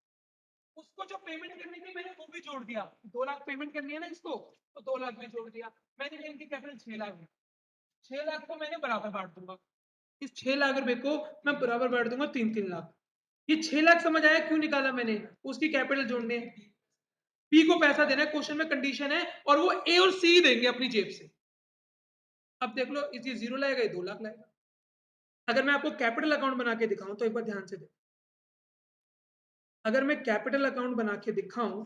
उसको जो पेमेंट करनी थी मैंने वो भी जोड़ दिया। 2 लाख पेमेंट करनी है ना इसको, तो 2 लाख भी जोड़ दिया। मैंने इनकी कैपिटल 6 लाख है, 6 लाख को मैंने बराबर बांट दूंगा। इस 6 लाख रुपए को मैं बराबर बांट दूंगा 3-3 लाख। ये 6 लाख समझ आया क्यों निकाला मैंने, उसकी कैपिटल जोड़ने, पी को पैसा देना है, क्वेश्चन में कंडीशन है, और वो ए और सी देंगे अपनी जेब से। अब देख लो इसी 0 लाएगा, ये 2 लाख लाएगा। अगर मैं आपको कैपिटल अकाउंट बना के दिखाऊं तो एक बार ध्यान से देखो, अगर मैं कैपिटल अकाउंट बना के दिखाऊं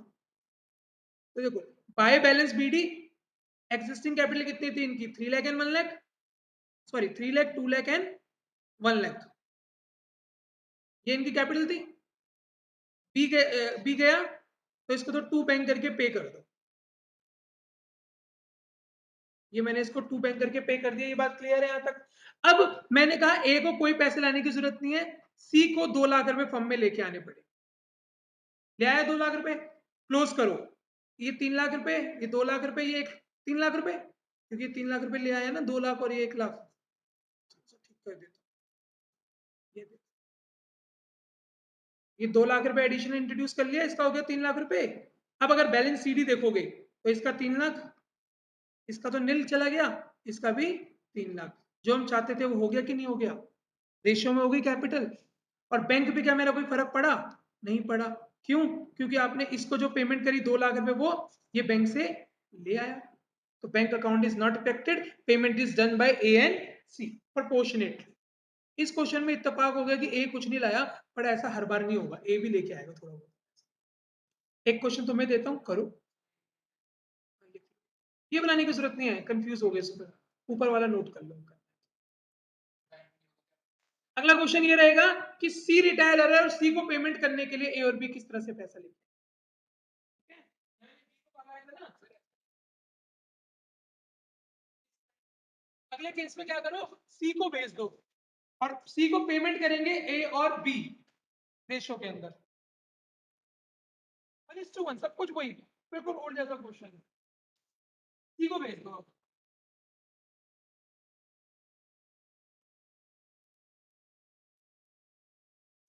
तो देखो by balance BD existing capital कितनी थी इनकी 3 lakh and 1 lakh, sorry 3 lakh 2 lakh and 1 lakh, ये इनकी कैपिटल थी। बी गया तो इसको तो 2 बैंक करके पे कर दो, ये मैंने इसको 2 बैंक करके पे कर दिया। ये बात क्लियर है यहां तक। अब मैंने कहा ए को कोई पैसे लाने की जरूरत नहीं है, सी को 2 लाख रुपए फर्म में लेके आने पड़े। ले आया 2 लाख रुपए, क्लोज करो। ये 3 लाख रुपए, ये 2 लाख रुपए, ये 3 लाख रुपए, क्योंकि 3 लाख रुपए ले आया ना, 2 लाख और ये 1 लाख। ठीक कर देता, ये 2 लाख रुपए एडिशनल इंट्रोड्यूस कर लिया, इसका हो गया 3 लाख रुपए। अब अगर बैलेंस सीडी देखोगे तो इसका 3 लाख, इसका तो नील चला गया, इसका भी 3 लाख। जो हम चाहते थे वो हो गया कि नहीं हो गया, रेशियो में हो गई कैपिटल। और बैंक पे क्या मेरा कोई फर्क पड़ा, नहीं पड़ा। क्यों, क्योंकि आपने इसको जो पेमेंट करी 2 लाख रुपए वो ये बैंक से ले आया। तो bank account is not affected, payment is done by A and C proportionately. इस क्वेश्चन में इत्तेफाक हो गया कि ए कुछ नहीं लाया, पर ऐसा हर बार नहीं होगा, ए भी लेके आएगा थोड़ा बहुत। एक क्वेश्चन तुम्हें देता हूं, करो। ये बनाने की जरूरत नहीं है, कंफ्यूज हो गए इस पर, ऊपर वाला नोट कर लो। अगला क्वेश्चन ये रहेगा कि सी रिटायर है और सी को पेमेंट करने के लिए ए और बी किस तरह से पैसा लेते हैं। अगले केस में क्या करो, सी को भेज दो और सी को पेमेंट करेंगे ए और बी रेशो के अंदर 1:1, सब कुछ वही बिल्कुल ओल्ड जैसा क्वेश्चन है। सी को भेज दो,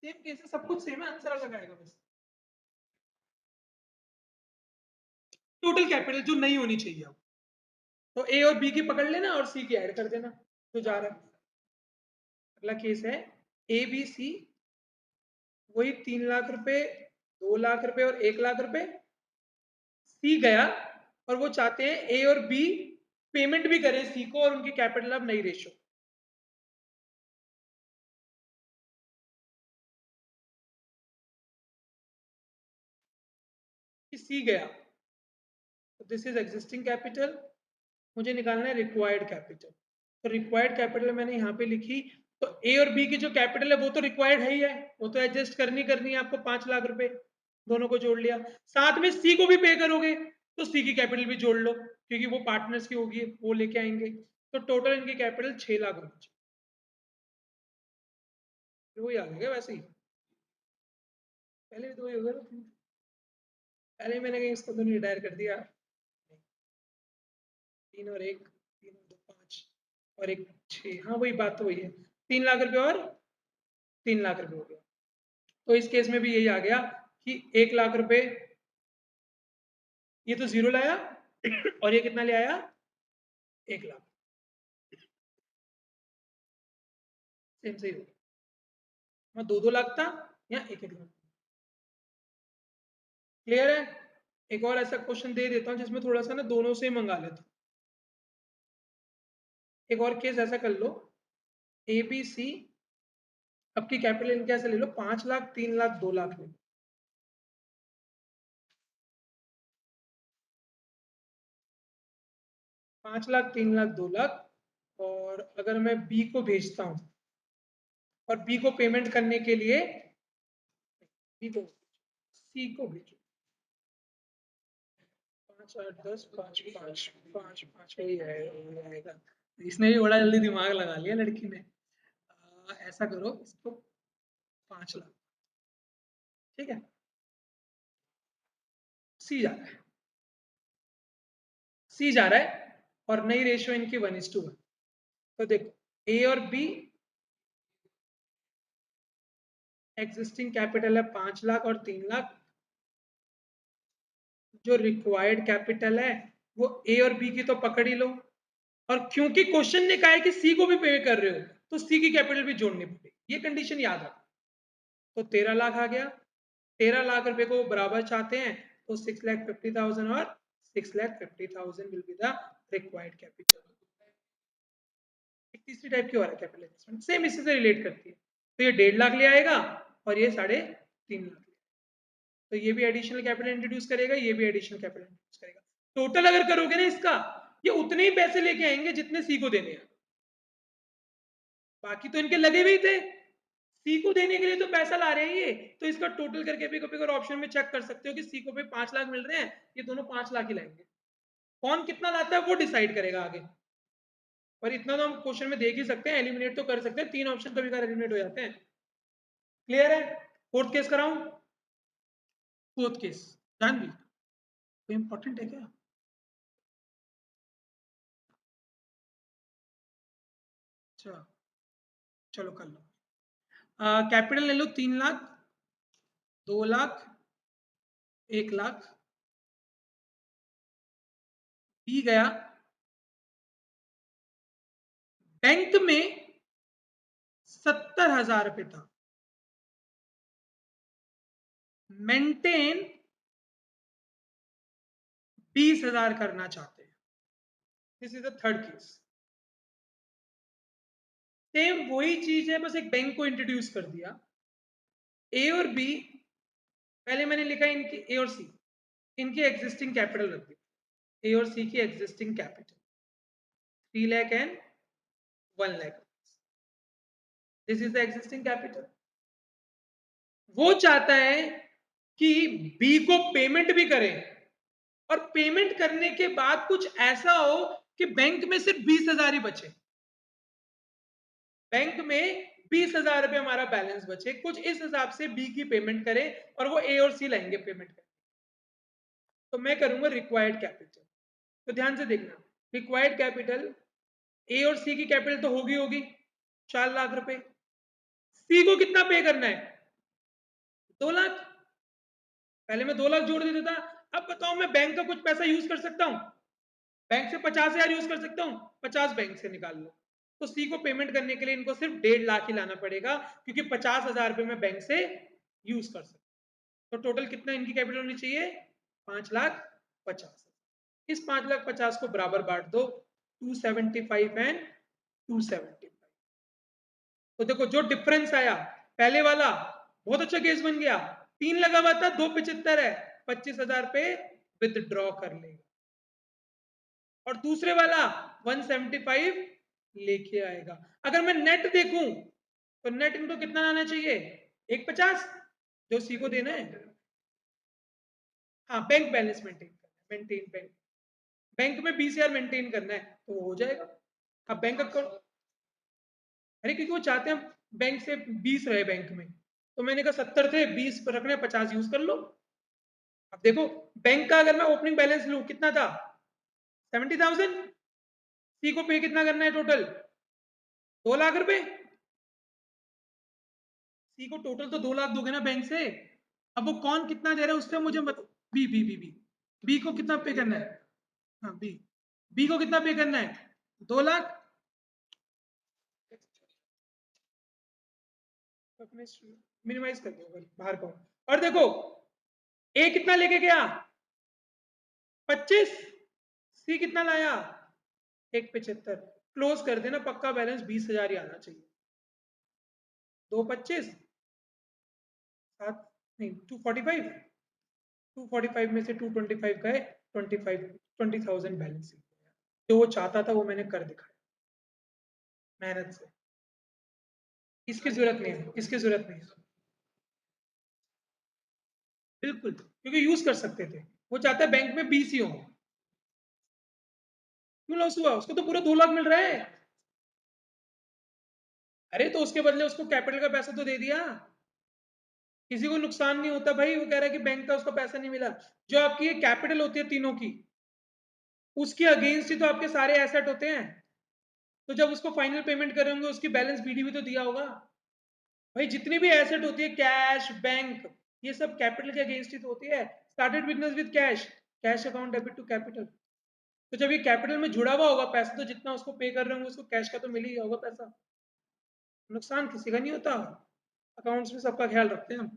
सेम केस है, सब कुछ सेम है, आंसर अलग आएगा बस। टोटल कैपिटल जो नहीं होनी चाहिए अब, तो ए और बी की पकड़ लेना और सी की ऐड कर देना जो जा रहा है। अगला केस है ए बी सी, वही 3 लाख रुपए, 2 लाख रुपए और 1 लाख रुपए। सी गया और वो चाहते हैं ए और बी पेमेंट भी करें सी को और उनकी कैपिटल अब नई रेशो। सी गया तो दिस इज एग्जिस्टिंग कैपिटल, मुझे निकालना है रिक्वायर्ड कैपिटल। तो रिक्वायर्ड कैपिटल मैंने यहाँ पे लिखी, तो ए और बी की जो कैपिटल है वो तो रिक्वायर्ड है ही है, वो तो एडजस्ट करनी है आपको 5 लाख रुपए, दोनों को जोड़ लिया। साथ में सी को भी पे करोगे तो सी की कैपिटल भी जोड़ लो क्योंकि वो पार्टनर्स की होगी, वो लेके आएंगे। तो टोटल इनकी कैपिटल 6 लाख होनी चाहिए। वही आ गया वैसे ही, पहले भी तो वही होगा ना, पहले मैंने कहीं इसको तो नहीं रिटायर कर दिया। 3 और 1, 3 और 2 5 और 1 6, हाँ वही बात तो वही है, 3 लाख रुपए और 3 लाख रुपए हो गया। तो इस केस में भी यही आ गया कि 1 लाख रुपए, ये तो जीरो लाया और ये कितना ले आया 1 लाख, सेम सही हो गया, 2-2 लाख था या 1-1 लाख। क्लियर है। एक और ऐसा क्वेश्चन दे देता हूं जिसमें थोड़ा सा ना दोनों से मंगा लेता हूं। एक और केस ऐसा कर लो, ए बी सी, अब की कैपिटल इनके ऐसे ले लो 5 लाख, 3 लाख, 2 लाख ले लो। 5 लाख, 3 लाख, 2 लाख, और अगर मैं बी को भेजता हूं और बी को पेमेंट करने के लिए बी को, सी को भेजो 5 8 10 5 5 5 5 वही आएगा। इसने भी बड़ा जल्दी दिमाग लगा लिया लड़की ने। ऐसा करो इसको 5 लाख, ठीक है। सी जा रहा है, सी जा रहा है और नई रेशियो इनकी 1:1। तो देखो ए और बी, एग्जिस्टिंग कैपिटल है 5 लाख और 3 लाख, जो रिक्वायर्ड कैपिटल है वो ए और बी की तो पकड़ ही लो, और क्योंकि क्वेश्चन ने कहा है कि सी को भी पे कर रहे हो तो सी की कैपिटल भी जोड़नी पड़ेगी, ये कंडीशन याद रखो। तो 13 लाख आ गया, 13 लाख रुपए को बराबर चाहते हैं तो 6,50,000 और 6,50,000 will be the required capital. एक तीसरी टाइप की और है कैपिटल एडजस्टमेंट, सेम इसी से रिलेट करती है। तो ये 1.5 लाख ले आएगा और ये 3.5 लाख, तो ये भी एडिशनल कैपिटल इंट्रोड्यूस करेगा, ये भी एडिशनल कैपिटल इंट्रोड्यूस करेगा। टोटल अगर करोगे ना इसका, ये उतने ही पैसे लेके आएंगे जितने सी को देने हैं, बाकी तो इनके लगे भी थे, सी को देने के लिए तो पैसा ला रहे हैं ये, तो इसका टोटल करके भी कभी ऑप्शन में चेक कर सकते हो कि सी को भी 5 लाख मिल रहे हैं, ये दोनों 5 लाख ही लाएंगे। कौन कितना लाता है वो डिसाइड करेगा आगे, पर इतना तो हम क्वेश्चन में देख ही सकते हैं, एलिमिनेट तो कर सकते हैं, 3 ऑप्शन कभी कभी एलिमिनेट हो जाते हैं। क्लियर है। फोर्थ केस कराऊं, फोर्थ केस ध्यान दी, कोई इंपॉर्टेंट है क्या? अच्छा चलो कर लो। कैपिटल ले लो 3 लाख, 2 लाख, 1 लाख। बी गया, बैंक में 70,000 रुपए था, मेंटेन 20,000 करना चाहते हैं। This is the third case. Same वही चीज है, बस एक बैंक को इंट्रोड्यूस कर दिया। ए और बी, पहले मैंने लिखा इनकी ए और सी, इनकी एग्जिस्टिंग कैपिटल रख दी। ए और सी की existing capital 3 lakh and 1 lakh, this is the existing capital. वो चाहता है कि बी को पेमेंट भी करें, और पेमेंट करने के बाद कुछ ऐसा हो कि बैंक में सिर्फ 20,000 ही बचे, बैंक में 20,000 रुपए हमारा बैलेंस बचे, कुछ इस हिसाब से बी की पेमेंट करें और वो ए और सी लाएंगे पेमेंट करें। तो मैं करूंगा रिक्वायर्ड कैपिटल। तो ध्यान से देखना, रिक्वायर्ड कैपिटल ए और सी की कैपिटल तो होगी होगी 4 लाख रुपए, सी को कितना पे करना है 2 लाख। पहले मैं 2 लाख जोड़ देता था, अब बताओ मैं बैंक का कुछ पैसा यूज कर सकता हूं, बैंक से 50,000 यूज कर सकता हूं, 50 बैंक से निकाल लो। तो सी को पेमेंट करने के लिए इनको सिर्फ 1.5 लाख ही लाना पड़ेगा, क्योंकि 50,000 रुपए मैं बैंक से यूज कर सकता हूं। तो टोटल कितना इनकी कैपिटल होनी चाहिए 5,50,000। इस 5,50,000 को बराबर बांट दो, 275 एंड 275। तो देखो जो डिफरेंस आया, पहले वाला बहुत अच्छा केस बन गया, 3 लगा हुआ था, 275 है, 25,000 पे विदड्रॉ कर लेगा, और दूसरे वाला 175 लेके आएगा। अगर मैं नेट देखूं तो नेट इनको कितना आना चाहिए 150, जो सी को देना है। हाँ, बैंक बैलेंस मेंटेन करना है, मेंटेन बैंक, बैंक में 20,000 मेंटेन करना है तो वो हो जाएगा। अब बैंक अकाउंट, अरे क्योंकि वो चाहते हैं बैंक से 20 रहे बैंक में, तो मैंने कहा 70 थे 20 पर रखने, 50 यूज कर लो। अब देखो बैंक का अगर मैं ओपनिंग बैलेंस लूं कितना था 70,000, सी को पे कितना करना है टोटल 2 लाख रुपए, सी को टोटल तो 2 लाख दोगे ना बैंक से। अब वो कौन कितना दे रहा है उससे मुझे मत, B B B B B को कितना पे करना है, हाँ बी, बी को कितना पे करना है 2 लाख। मिनिमाइज कर दो बाहर को, और देखो ए कितना लेके गया 25, सी कितना लाया 175, क्लोज कर देना, पक्का बैलेंस 20,000 ही आना चाहिए। 225 सात नहीं 245, 245 में से 225 गए, 20,000 बैलेंस। जो वो चाहता था वो मैंने कर दिखाया मेहनत से। इसकी जरूरत नहीं है, इसकी जरूरत नहीं है बिल्कुल, क्योंकि यूज कर सकते थे। वो चाहता है बैंक में 20 ही हो, क्यों लॉस हुआ, उसको तो पूरा 2 लाख मिल रहा है। अरे तो उसके बदले उसको कैपिटल का पैसा तो दे दिया, किसी को नुकसान नहीं होता भाई। वो कह रहा है कि बैंक का उसको पैसा नहीं मिला, जो आपकी ये कैपिटल होती है तीनों की, उसके अगेंस्ट ही तो आपके सारे एसेट होते हैं। तो जब उसको फाइनल पेमेंट करेंगे उसकी बैलेंस बीडी भी तो दिया होगा भाई। जितनी भी एसेट होती है कैश बैंक, ये सब कैपिटल के अगेंस्ट ही तो होती है। Started business with cash, cash account debit to capital. तो जब ये कैपिटल में जुड़ा हुआ होगा पैसा, तो जितना उसको पे कर रहे होंगे उसको कैश का तो मिल ही होगा पैसा, नुकसान किसी का नहीं होता। अकाउंट्स में सबका ख्याल रखते हैं हम।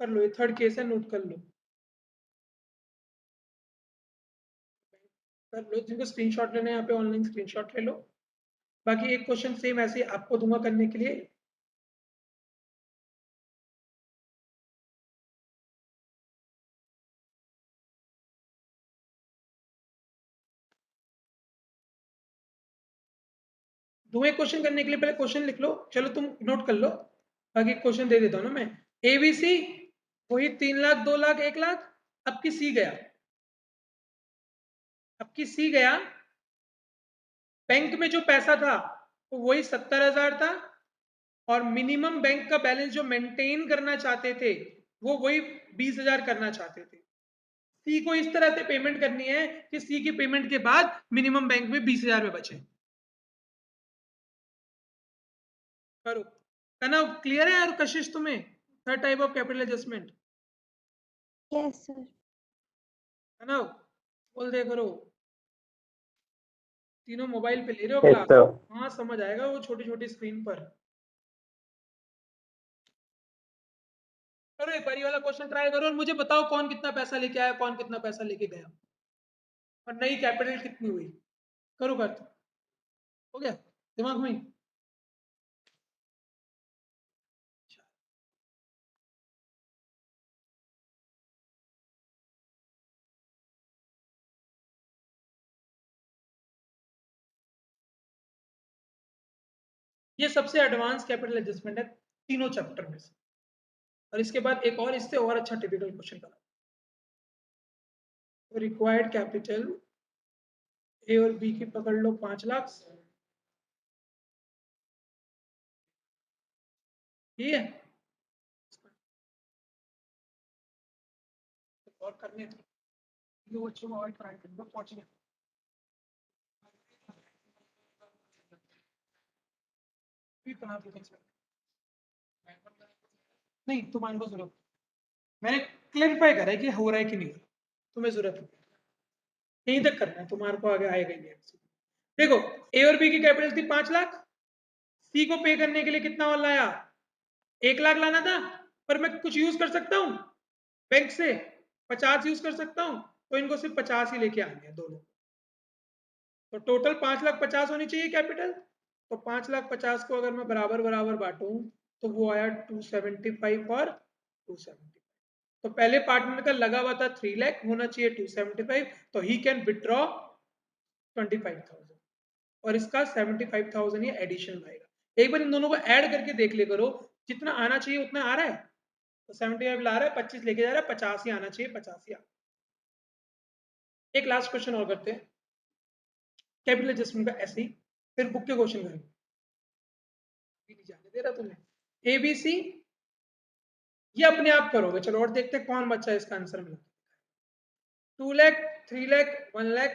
कर लो, ये थर्ड केस है, नोट कर लो, कर लो। जिनको स्क्रीनशॉट लेना है यहाँ पे ऑनलाइन स्क्रीनशॉट ले लो। बाकी एक क्वेश्चन सेम ऐसे आपको दूंगा करने के लिए। दूंगा क्वेश्चन करने के लिए, पहले क्वेश्चन लिख लो, चलो तुम नोट कर लो, बाकी क्वेश्चन दे देता हूँ ना मैं। एबीसी वही 3 लाख 2 लाख 1 लाख, अब की सी गया, अब की सी गया, बैंक में जो पैसा था वो वही 70,000 था, और मिनिमम बैंक का बैलेंस जो मेंटेन करना चाहते थे वो वही 20,000 करना चाहते थे। सी को इस तरह से पेमेंट करनी है कि सी की पेमेंट के बाद मिनिमम बैंक में 20,000 में बचे। करो, कहना क्लियर है यार कशिश तुम्हें, third type of capital adjustment
Yes, sir.
है ना, बोल दे करो। तीनों मोबाइल पे ले रहे हो
Yes,
क्लास,
sir.
हाँ समझ आएगा वो छोटी छोटी स्क्रीन पर। करो एक बारी वाला क्वेश्चन ट्राई करो, और मुझे बताओ कौन कितना पैसा लेके आया, कौन कितना पैसा लेके गया, और नई कैपिटल कितनी हुई। करो कर, हो गया दिमाग में? ये सबसे एडवांस कैपिटल एडजस्टमेंट है तीनों चैप्टर में से। और इसके बाद एक और इससे और अच्छा टिपिकल क्वेश्चन करा, रिक्वायर्ड कैपिटल ए और बी की पकड़ लो 5 लाख, ठीक है? और करने दो बच्चों को और ट्राई कर दो पहुंचने। नहीं तुम्हारे को जरूरत, मैंने क्लैरिफाई करा है कि हो रहा है कि नहीं हो रहा, तुम्हें जरूरत नहीं, यहीं तक करना है, तुम्हारे को आगे आएगा ही नहीं। देखो ए और बी की कैपिटल थी 5 लाख, सी को पे करने के लिए कितना और लाया, 1 लाख लाना था, पर मैं कुछ यूज कर सकता हूँ बैंक से, 50 यूज कर सकता हूँ, तो इनको सिर्फ 50 ही लेके आने हैं दोनों, तो टोटल 5,50,000 होनी चाहिए कैपिटल। तो 5,50,000 को अगर मैं बराबर बराबर बांटूं तो वो आया 275 और 275। तो पहले पार्टनर का लगा हुआ था 3 लाख, होना चाहिए 275, तो ही कैन विड्रॉ 25,000 और इसका 75,000 ये एडिशन आएगा। एक बार इन दोनों को ऐड करके देख ले करो, जितना आना चाहिए उतना आ रहा है, तो 75 ला रहा है, 25 लेके जा रहा है, 50 ही आना चाहिए, 50 ही आ। एक लास्ट क्वेश्चन और करते हैं कैपिटल एडजस्टमेंट का, ऐसे ही फिर बुक के क्वेश्चन करेंगे, नहीं जाने दे रहा तुम्हें। एबीसी ये अपने आप करोगे, चलो और देखते हैं कौन बच्चा इसका आंसर मिला। 2 लाख, 3 लाख, 1 लाख,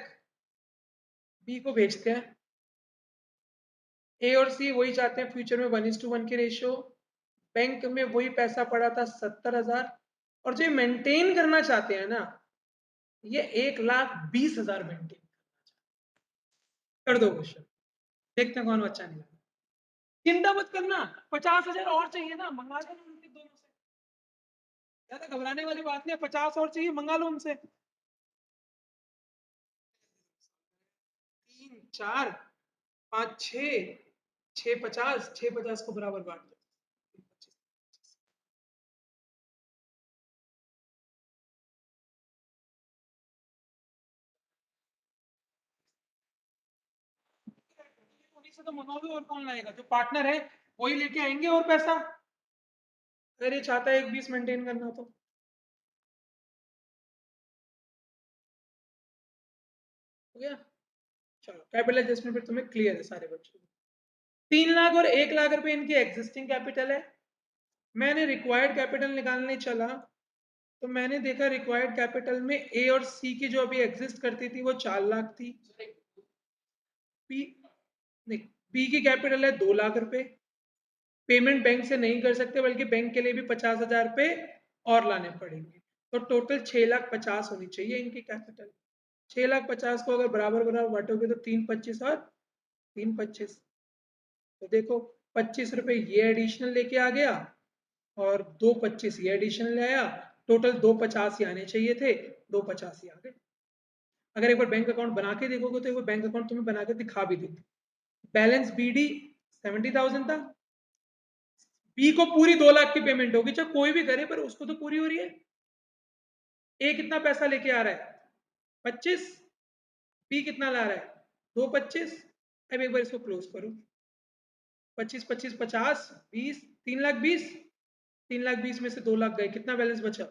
बी को भेजते हैं। ए और सी वही चाहते हैं फ्यूचर में 1:1 की रेशियो, बैंक में वही पैसा पड़ा था 70,000, और जो मेंटेन करना चाहते हैं ना, ये 1,20,000 मेंटेन कर दो क्वेश्चन, देखते हैं कौन बच्चा निकाला। चिंता मत करना, 50,000 और चाहिए ना, मंगा लो उनके दोनों से, ज्यादा घबराने वाली बात नहीं है, 50 और चाहिए, मंगा लो उनसे। 3 4 5 6 6 50 को बराबर बांट दो। उन्हीं से तो मंगाओगे, और कौन लाएगा, जो पार्टनर है वही लेके आएंगे और पैसा, अगर ये चाहता है 1:20 मेंटेन करना तो। हो गया, चलो कैपिटल एडजस्टमेंट पे तुम्हें क्लियर है सारे बच्चों। 3 लाख और 1 लाख रुपए इनकी एग्जिस्टिंग कैपिटल है। मैंने रिक्वायर्ड कैपिटल निकालने चला तो मैंने देखा रिक्वायर्ड कैपिटल में ए और सी की जो अभी एग्जिस्ट करती थी वो 4 लाख थी, बी नहीं, बी की कैपिटल है 2 लाख रुपए, पेमेंट बैंक से नहीं कर सकते बल्कि बैंक के लिए भी 50,000 रुपए और लाने पड़ेंगे, तो टोटल 6,50,000 होनी चाहिए इनकी कैपिटल। 6,50,000 को अगर बराबर बराबर बांटोगे तो 3,25 और 3,25, तो देखो 25 रुपए ये एडिशनल लेके आ गया और 2,25 ये एडिशनल ले आया, टोटल 2,50 ही आने चाहिए थे, 2,50 ही आ गए। अगर एक बार बैंक अकाउंट बना के देखोगे तो एक बार बैंक अकाउंट तुम्हें बना के दिखा भी देती। बैलेंस बीडी 70,000 था, बी को पूरी 2 लाख की पेमेंट होगी, चाहे कोई भी करे पर उसको तो पूरी हो रही है। ए कितना पैसा लेके आ रहा है 25, बी कितना ला रहा है 2,25। अब एक बार इसको क्लोज करो, 25 25 50 20, 3,20,000, 3,20,000 में से 2 लाख गए, कितना बैलेंस बचा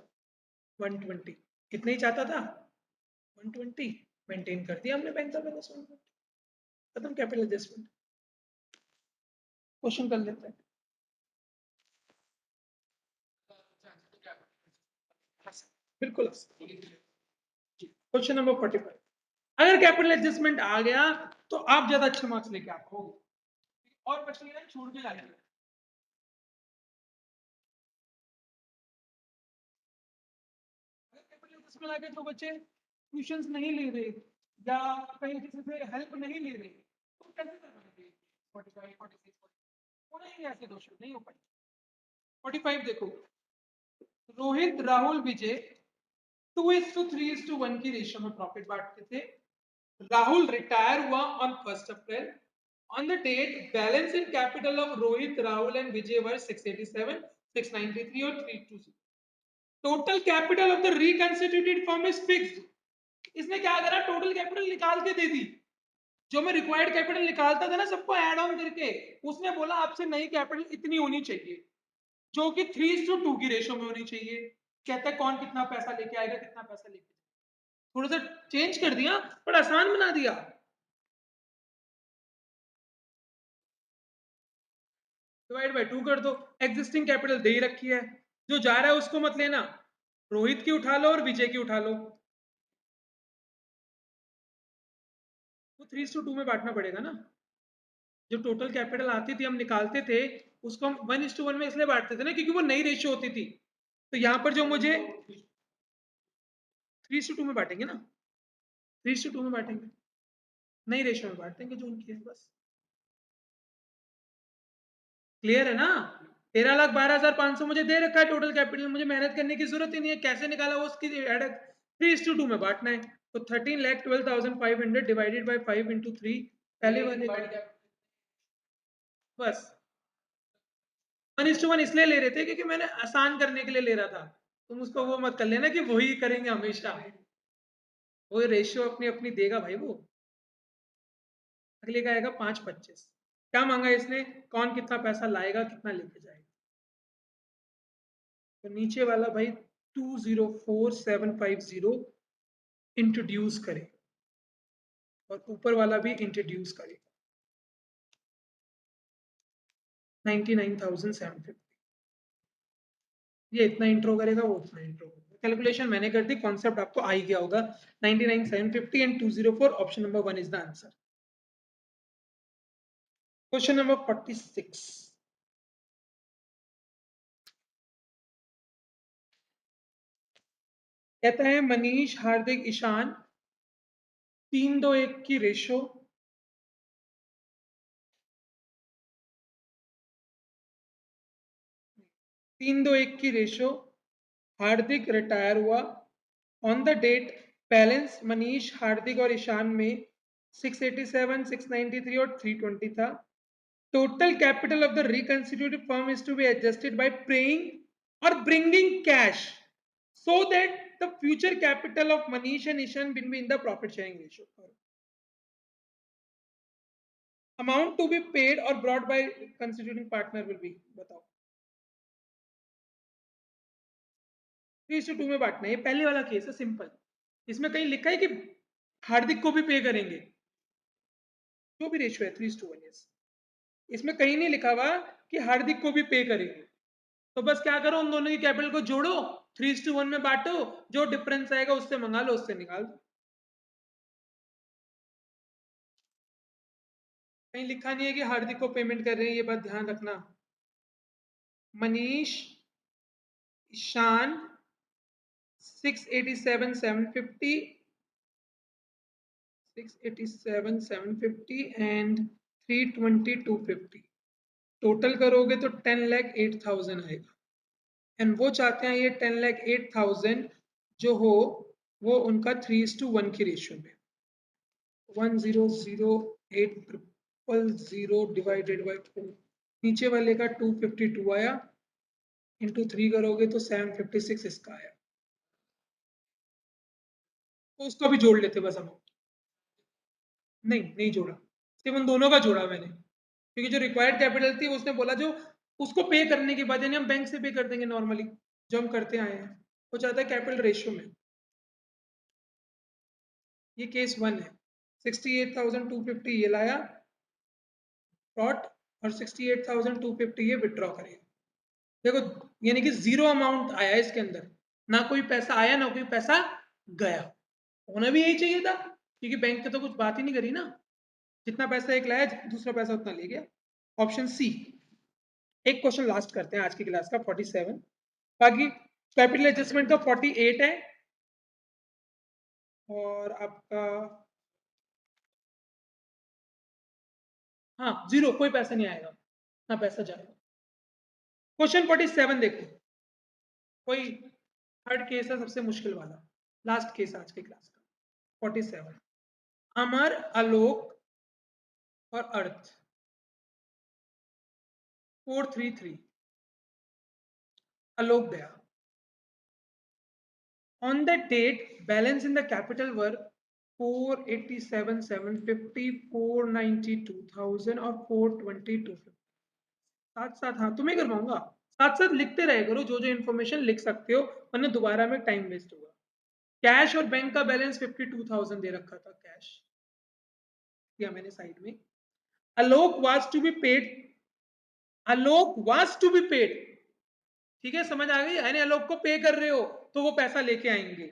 120, कितना ही चाहता था 120, मेंटेन कर दिया हमने बैंक का बैलेंस 120, खत्म कैपिटल एडजस्टमेंट। क्वेश्चन कर लेते हैं, बिल्कुल क्वेश्चन नंबर 45। अगर कैपिटल एडजस्टमेंट आ गया तो आप ज्यादा अच्छे मार्क्स लेके आप हो, और बच्चे ना छोड़ के लाएंगे। अगर कैपिटल एडजस्टमेंट आ गया तो बच्चे ट्यूशंस नहीं ले रहे या कहीं किसी से हेल्प नहीं ले रहे, तो कैसे कर पाएंगे 45 46 होना ही ऐसे दोष नहीं हो पाएंगे। 45 देखो, रोहित राहुल विजय 2:3:1 की रेशियो में प्रॉफिट बांटते थे। राहुल रिटायर हुआ on 1 April On the date, balance in capital of Rohit, Rahul and Vijay were 687, 693 और 320. Total capital of the reconstituted firm is fixed. इसने क्या करा, टोटल कैपिटल निकाल के दे दी। जो मैं रिक्वायर्ड कैपिटल निकालता था ना सबको ऐड ऑन करके, उसने बोला आपसे नई कैपिटल इतनी होनी चाहिए जो कि 3:2 की रेशो में होनी चाहिए। कहता है कौन कितना पैसा लेके आएगा, कितना पैसा लेके जाएगा। थोड़ा सा चेंज कर दिया पर आसान बना दिया। डिवाइड बाय 2 कर दो। एग्जिस्टिंग कैपिटल दे ही रखी है, जो जा रहा है उसको मत लेना, रोहित की उठा लो और विजय की उठा लो। वो 3:2 में बांटना पड़ेगा ना। जो टोटल कैपिटल आती थी हम निकालते थे उसको हम 1:1 में इसलिए बांटते थे ना क्योंकि वो नई रेशियो होती थी। तो यहाँ पर जो मुझे 3:2 में बांटेंगे ना, 3:2 में बांटेंगे, नई रेशियो में बांट देंगे जो उनकी है बस। क्लियर है ना। 13,12,500 मुझे दे रखा है टोटल कैपिटल, मुझे मेहनत करने की जरूरत ही नहीं है। कैसे निकाला वो उसकी 3:2 में बांटना है। तो 13,12,500 डिवाइडेड बाय 5 इंटू 3 पहले वाले बस 1:1 इसलिए ले रहे थे क्योंकि मैंने आसान करने के लिए ले रहा था। तुम उसको वो मत कर लेना कि वही करेंगे हमेशा, वो रेशियो अपनी अपनी देगा भाई। वो अगले का आएगा 5:25। क्या मांगा इसने, कौन कितना पैसा लाएगा कितना लेके जाएगा। तो नीचे वाला भाई 204,750 इंट्रोड्यूस करे और ऊपर वाला भी इंट्रोड्यूस करे 99,750। ये इतना इंट्रो करेगा, वो उतना इंट्रो करेगा। कैलकुलेशन मैंने कर दी, कॉन्सेप्ट आपको आ ही गया होगा। 99,750 and 204, option number 1 is the answer. Question number 46। कहता है मनीष, हार्दिक, ईशान 3-2-1 की रेशो 3-2-1 की रेशो, हार्दिक रिटायर हुआ। On the date balance Manish, Hardik और ईशान में 687, 693 और 320 था। Total capital of the reconstituted firm is to be adjusted by paying और bringing cash so that the future capital of Manish and Ishan will be in the profit sharing ratio. Amount to be paid or brought by constituting partner will be, बताओ। 3:2 में बांटना है। ये पहले वाला case है simple. इसमें कहीं लिखा है कि हार्दिक को भी पे करेंगे, जो भी रेशियो है 3:1। इसमें कहीं नहीं लिखा हुआ कि हार्दिक को भी पे करेंगे। तो बस क्या करो, उन दोनों की कैपिटल को जोड़ो, 3:1 में बांटो, जो डिफरेंस आएगा उससे मंगा लो, उससे निकाल दो। कहीं लिखा नहीं है कि हार्दिक को पेमेंट कर रहे हैं, ये बात ध्यान रखना। मनीष, ईशान 687,750, 687,750 एंड 320,250। टोटल करोगे तो 10,08,000 आएगा। एंड वो चाहते हैं ये 10,08,000 जो हो वो उनका 3:1 की रेशियो में। 1,008,000 डिवाइडेड बाय 4, नीचे वाले का 252 आया, इंटू 3 करोगे तो 756 इसका आया। तो उसको भी जोड़ लेते बस हम। नहीं जोड़ा, सिर्फ उन दोनों का जोड़ा मैंने, क्योंकि जो रिक्वायर्ड कैपिटल थी उसने बोला जो उसको पे करने के बाद, यानी हम बैंक से पे कर देंगे नॉर्मली जो हम करते आए हैं, वो चाहता है कैपिटल रेशियो में। ये केस 1 है। 68,250 ये लाया ब्रॉट और 68,250 ये विड्रॉ करेगा। देखो यानी कि जीरो अमाउंट आया इसके अंदर, ना कोई पैसा आया ना कोई पैसा गया। होना भी यही चाहिए था क्योंकि बैंक ने तो कुछ बात ही नहीं करी ना, जितना पैसा एक लाया दूसरा पैसा उतना ले गया। Option C. एक क्वेश्चन लास्ट करते हैं आज की क्लास का, 47। बाकी कैपिटल एडजस्टमेंट का 48 है और आपका हाँ जीरो, कोई पैसा नहीं आएगा ना पैसा जाएगा। क्वेश्चन 47 देखो, कोई थर्ड केस है सबसे मुश्किल वाला, लास्ट केस आज की क्लास का 47। अमर, आलोक और अर्थ 433. Alok Daya. On that date, balance in the capital were 487, 750, 492,000 और 422. साथ साथ, हाँ तुम्हें करवाऊंगा, साथ साथ लिखते रहे करो जो जो इन्फॉर्मेशन लिख सकते हो, वरना दोबारा में टाइम वेस्ट होगा। कैश और बैंक का बैलेंस 52,000 दे रखा था कैश, या मैंने साइड में। Alok was to be paid, Alok was to be paid, ठीक है समझ आ गई, यानी आलोक को पे कर रहे हो तो वो पैसा लेके आएंगे।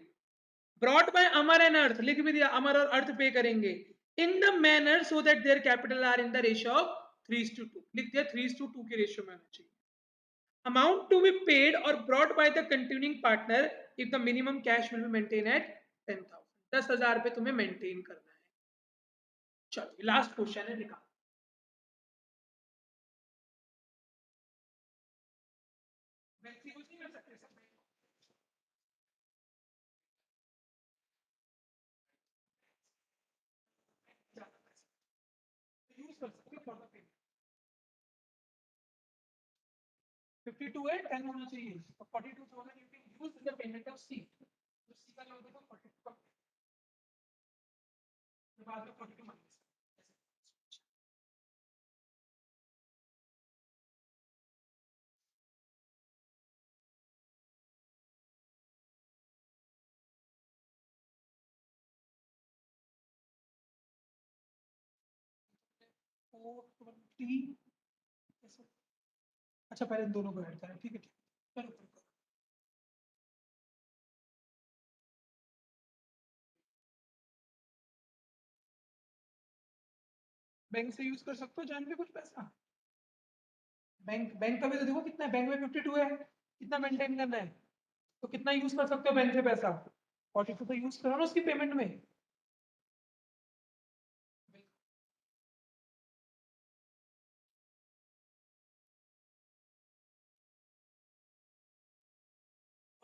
Brought by Amar and Arth, लिख भी दिया, अमर और अर्थ पे करेंगे in the manner so that their capital are in the ratio of 3:2, लिख दिया 3:2 के रेशियो में आना चाहिए। Amount to be paid or brought by the continuing partner if the minimum cash will be maintained at 10,000, 10,000 रुपए तुम्हें maintain करना है। चलो लास्ट क्वेश्चन है, निकाल। वैसे कुछ नहीं कर सकते सब, यूज कर सकते हो फॉर द पेमेंट। 52 है, 10 होना चाहिए, और 42,000 you can use in the payment of C, तो सी का लोगे तो 42 बाद में 42 माइनस। 420, अच्छा पहले इन दोनों को ऐड करें, ठीक है ठीक है, चलो करो। बैंक से यूज कर सकते हो जान के कुछ पैसा, बैंक बैंक का भी तो देखो कितना है, बैंक में 52 है, कितना मेंटेन करना है, तो कितना यूज कर सकते हो बैंक से पैसा, 42 तो यूज करो ना उसकी पेमेंट में।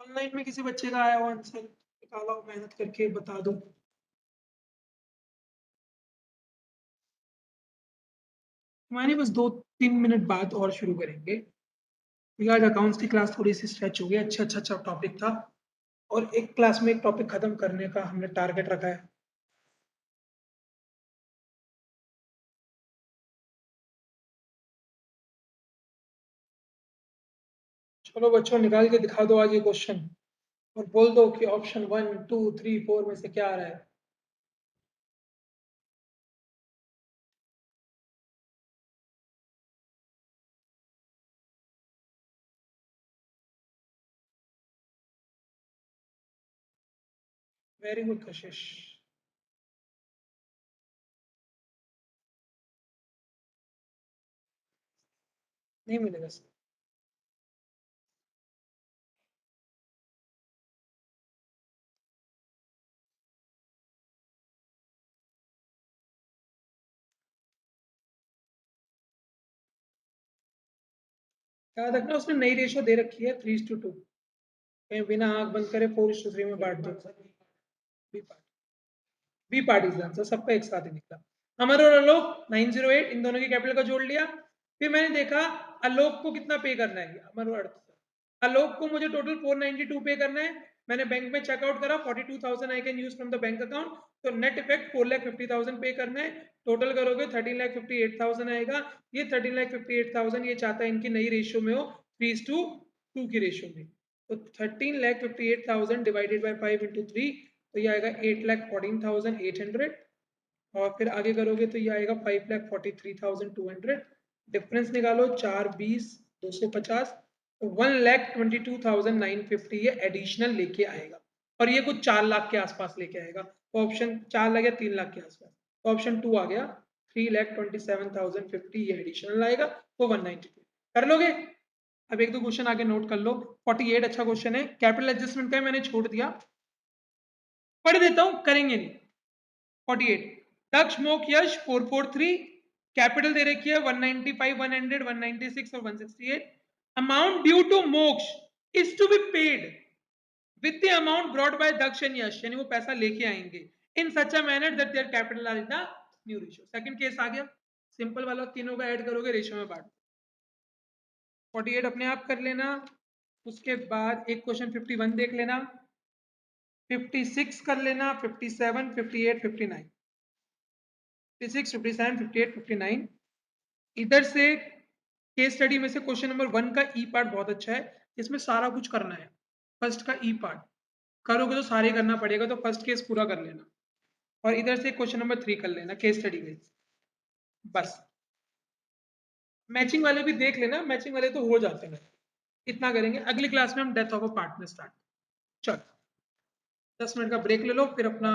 ऑनलाइन में किसी बच्चे का आया हो आंसर, निकाला हो मेहनत करके, बता दो। हमारे बस 2-3 मिनट बाद और शुरू करेंगे, क्योंकि आज अकाउंट्स की क्लास थोड़ी सी स्ट्रेच हो गई, अच्छा टॉपिक था, और एक क्लास में एक टॉपिक खत्म करने का हमने टारगेट रखा है। चलो बच्चों निकाल के दिखा दो आज ये क्वेश्चन, और बोल दो कि ऑप्शन 1, 2, 3, 4 में से क्या आ रहा है। वेरी गुड कशिश। नहीं मिलेगा सर। याद रखना उसने नई रेशियो दे रखी है 3:2, कहीं बिना आंख बंद करे 4:3 में बांट दो। B part, B part is answer, सबका एक साथ ही निकला। अमर और आलोक 908, इन दोनों की कैपिटल का जोड़ लिया। फिर मैंने देखा आलोक को कितना पे करना है, अमर और अर्थ। आलोक को मुझे टोटल 492 पे करना है, मैंने बैंक में चेकआउट करा 42,000 I can use from the bank account, तो नेट इफेक्ट 4,50,000 पे करना है। टोटल करोगे 13,58,000 आएगा। ये 13,58,000 ये चाहता है इनकी नई रेशियो में हो 3:2 की रेशियो में, तो 13,58,000 डिवाइडेड बाई 5 into 3, तो ये आएगा 8,14,800, और फिर आगे करोगे तो ये आएगा 5,43,200। डिफरेंस निकालो, 4, 20, 250, तो 1,22,950 ये एडिशनल लेके आएगा, और ये कुछ 4 लाख के आसपास लेके आएगा। तो ऑप्शन 4 लाख या 3 लाख के आसपास, तो ऑप्शन 2 आ गया, 3,27,050 ये एडिशनल आएगा, तो 192 कर लोगे। अब एक दो क्वेश्चन आगे नोट कर लो। 48 अच्छा क्वेश्चन है, कैपिटल एडजस्टमेंट का मैंने छोड़ दिया, पढ़ देता हूं, करेंगे नहीं। 48, दक्ष मोक यश 443, कैपिटल दे रखी है 195, 100, 196 और 168। Amount due to Moksh is to be paid with the amount brought by Daksh and Yash, यानी वो पैसा लेके आएंगे in such a manner that their capital are in the new ratio. Second case आ गया, सिंपल वाला, तीनों का ऐड करोगे रेशियो में बांट। 48 अपने आप कर लेना। उसके बाद एक क्वेश्चन 51 देख लेना, 56 कर लेना, 57, 58, 59, 56, 57, 58, 59। इधर से केस स्टडी में से क्वेश्चन नंबर 1 का ई पार्ट बहुत अच्छा है, इसमें सारा कुछ करना है। फर्स्ट का ई पार्ट करोगे तो सारे करना पड़ेगा, तो फर्स्ट केस पूरा कर लेना और इधर से क्वेश्चन नंबर 3 कर लेना केस स्टडी में। बस मैचिंग वाले भी देख लेना, मैचिंग वाले तो हो जाते हैं। इतना करेंगे, अगली क्लास में हम death of a partner start. चलो 10 मिनट का ब्रेक ले लो, फिर अपना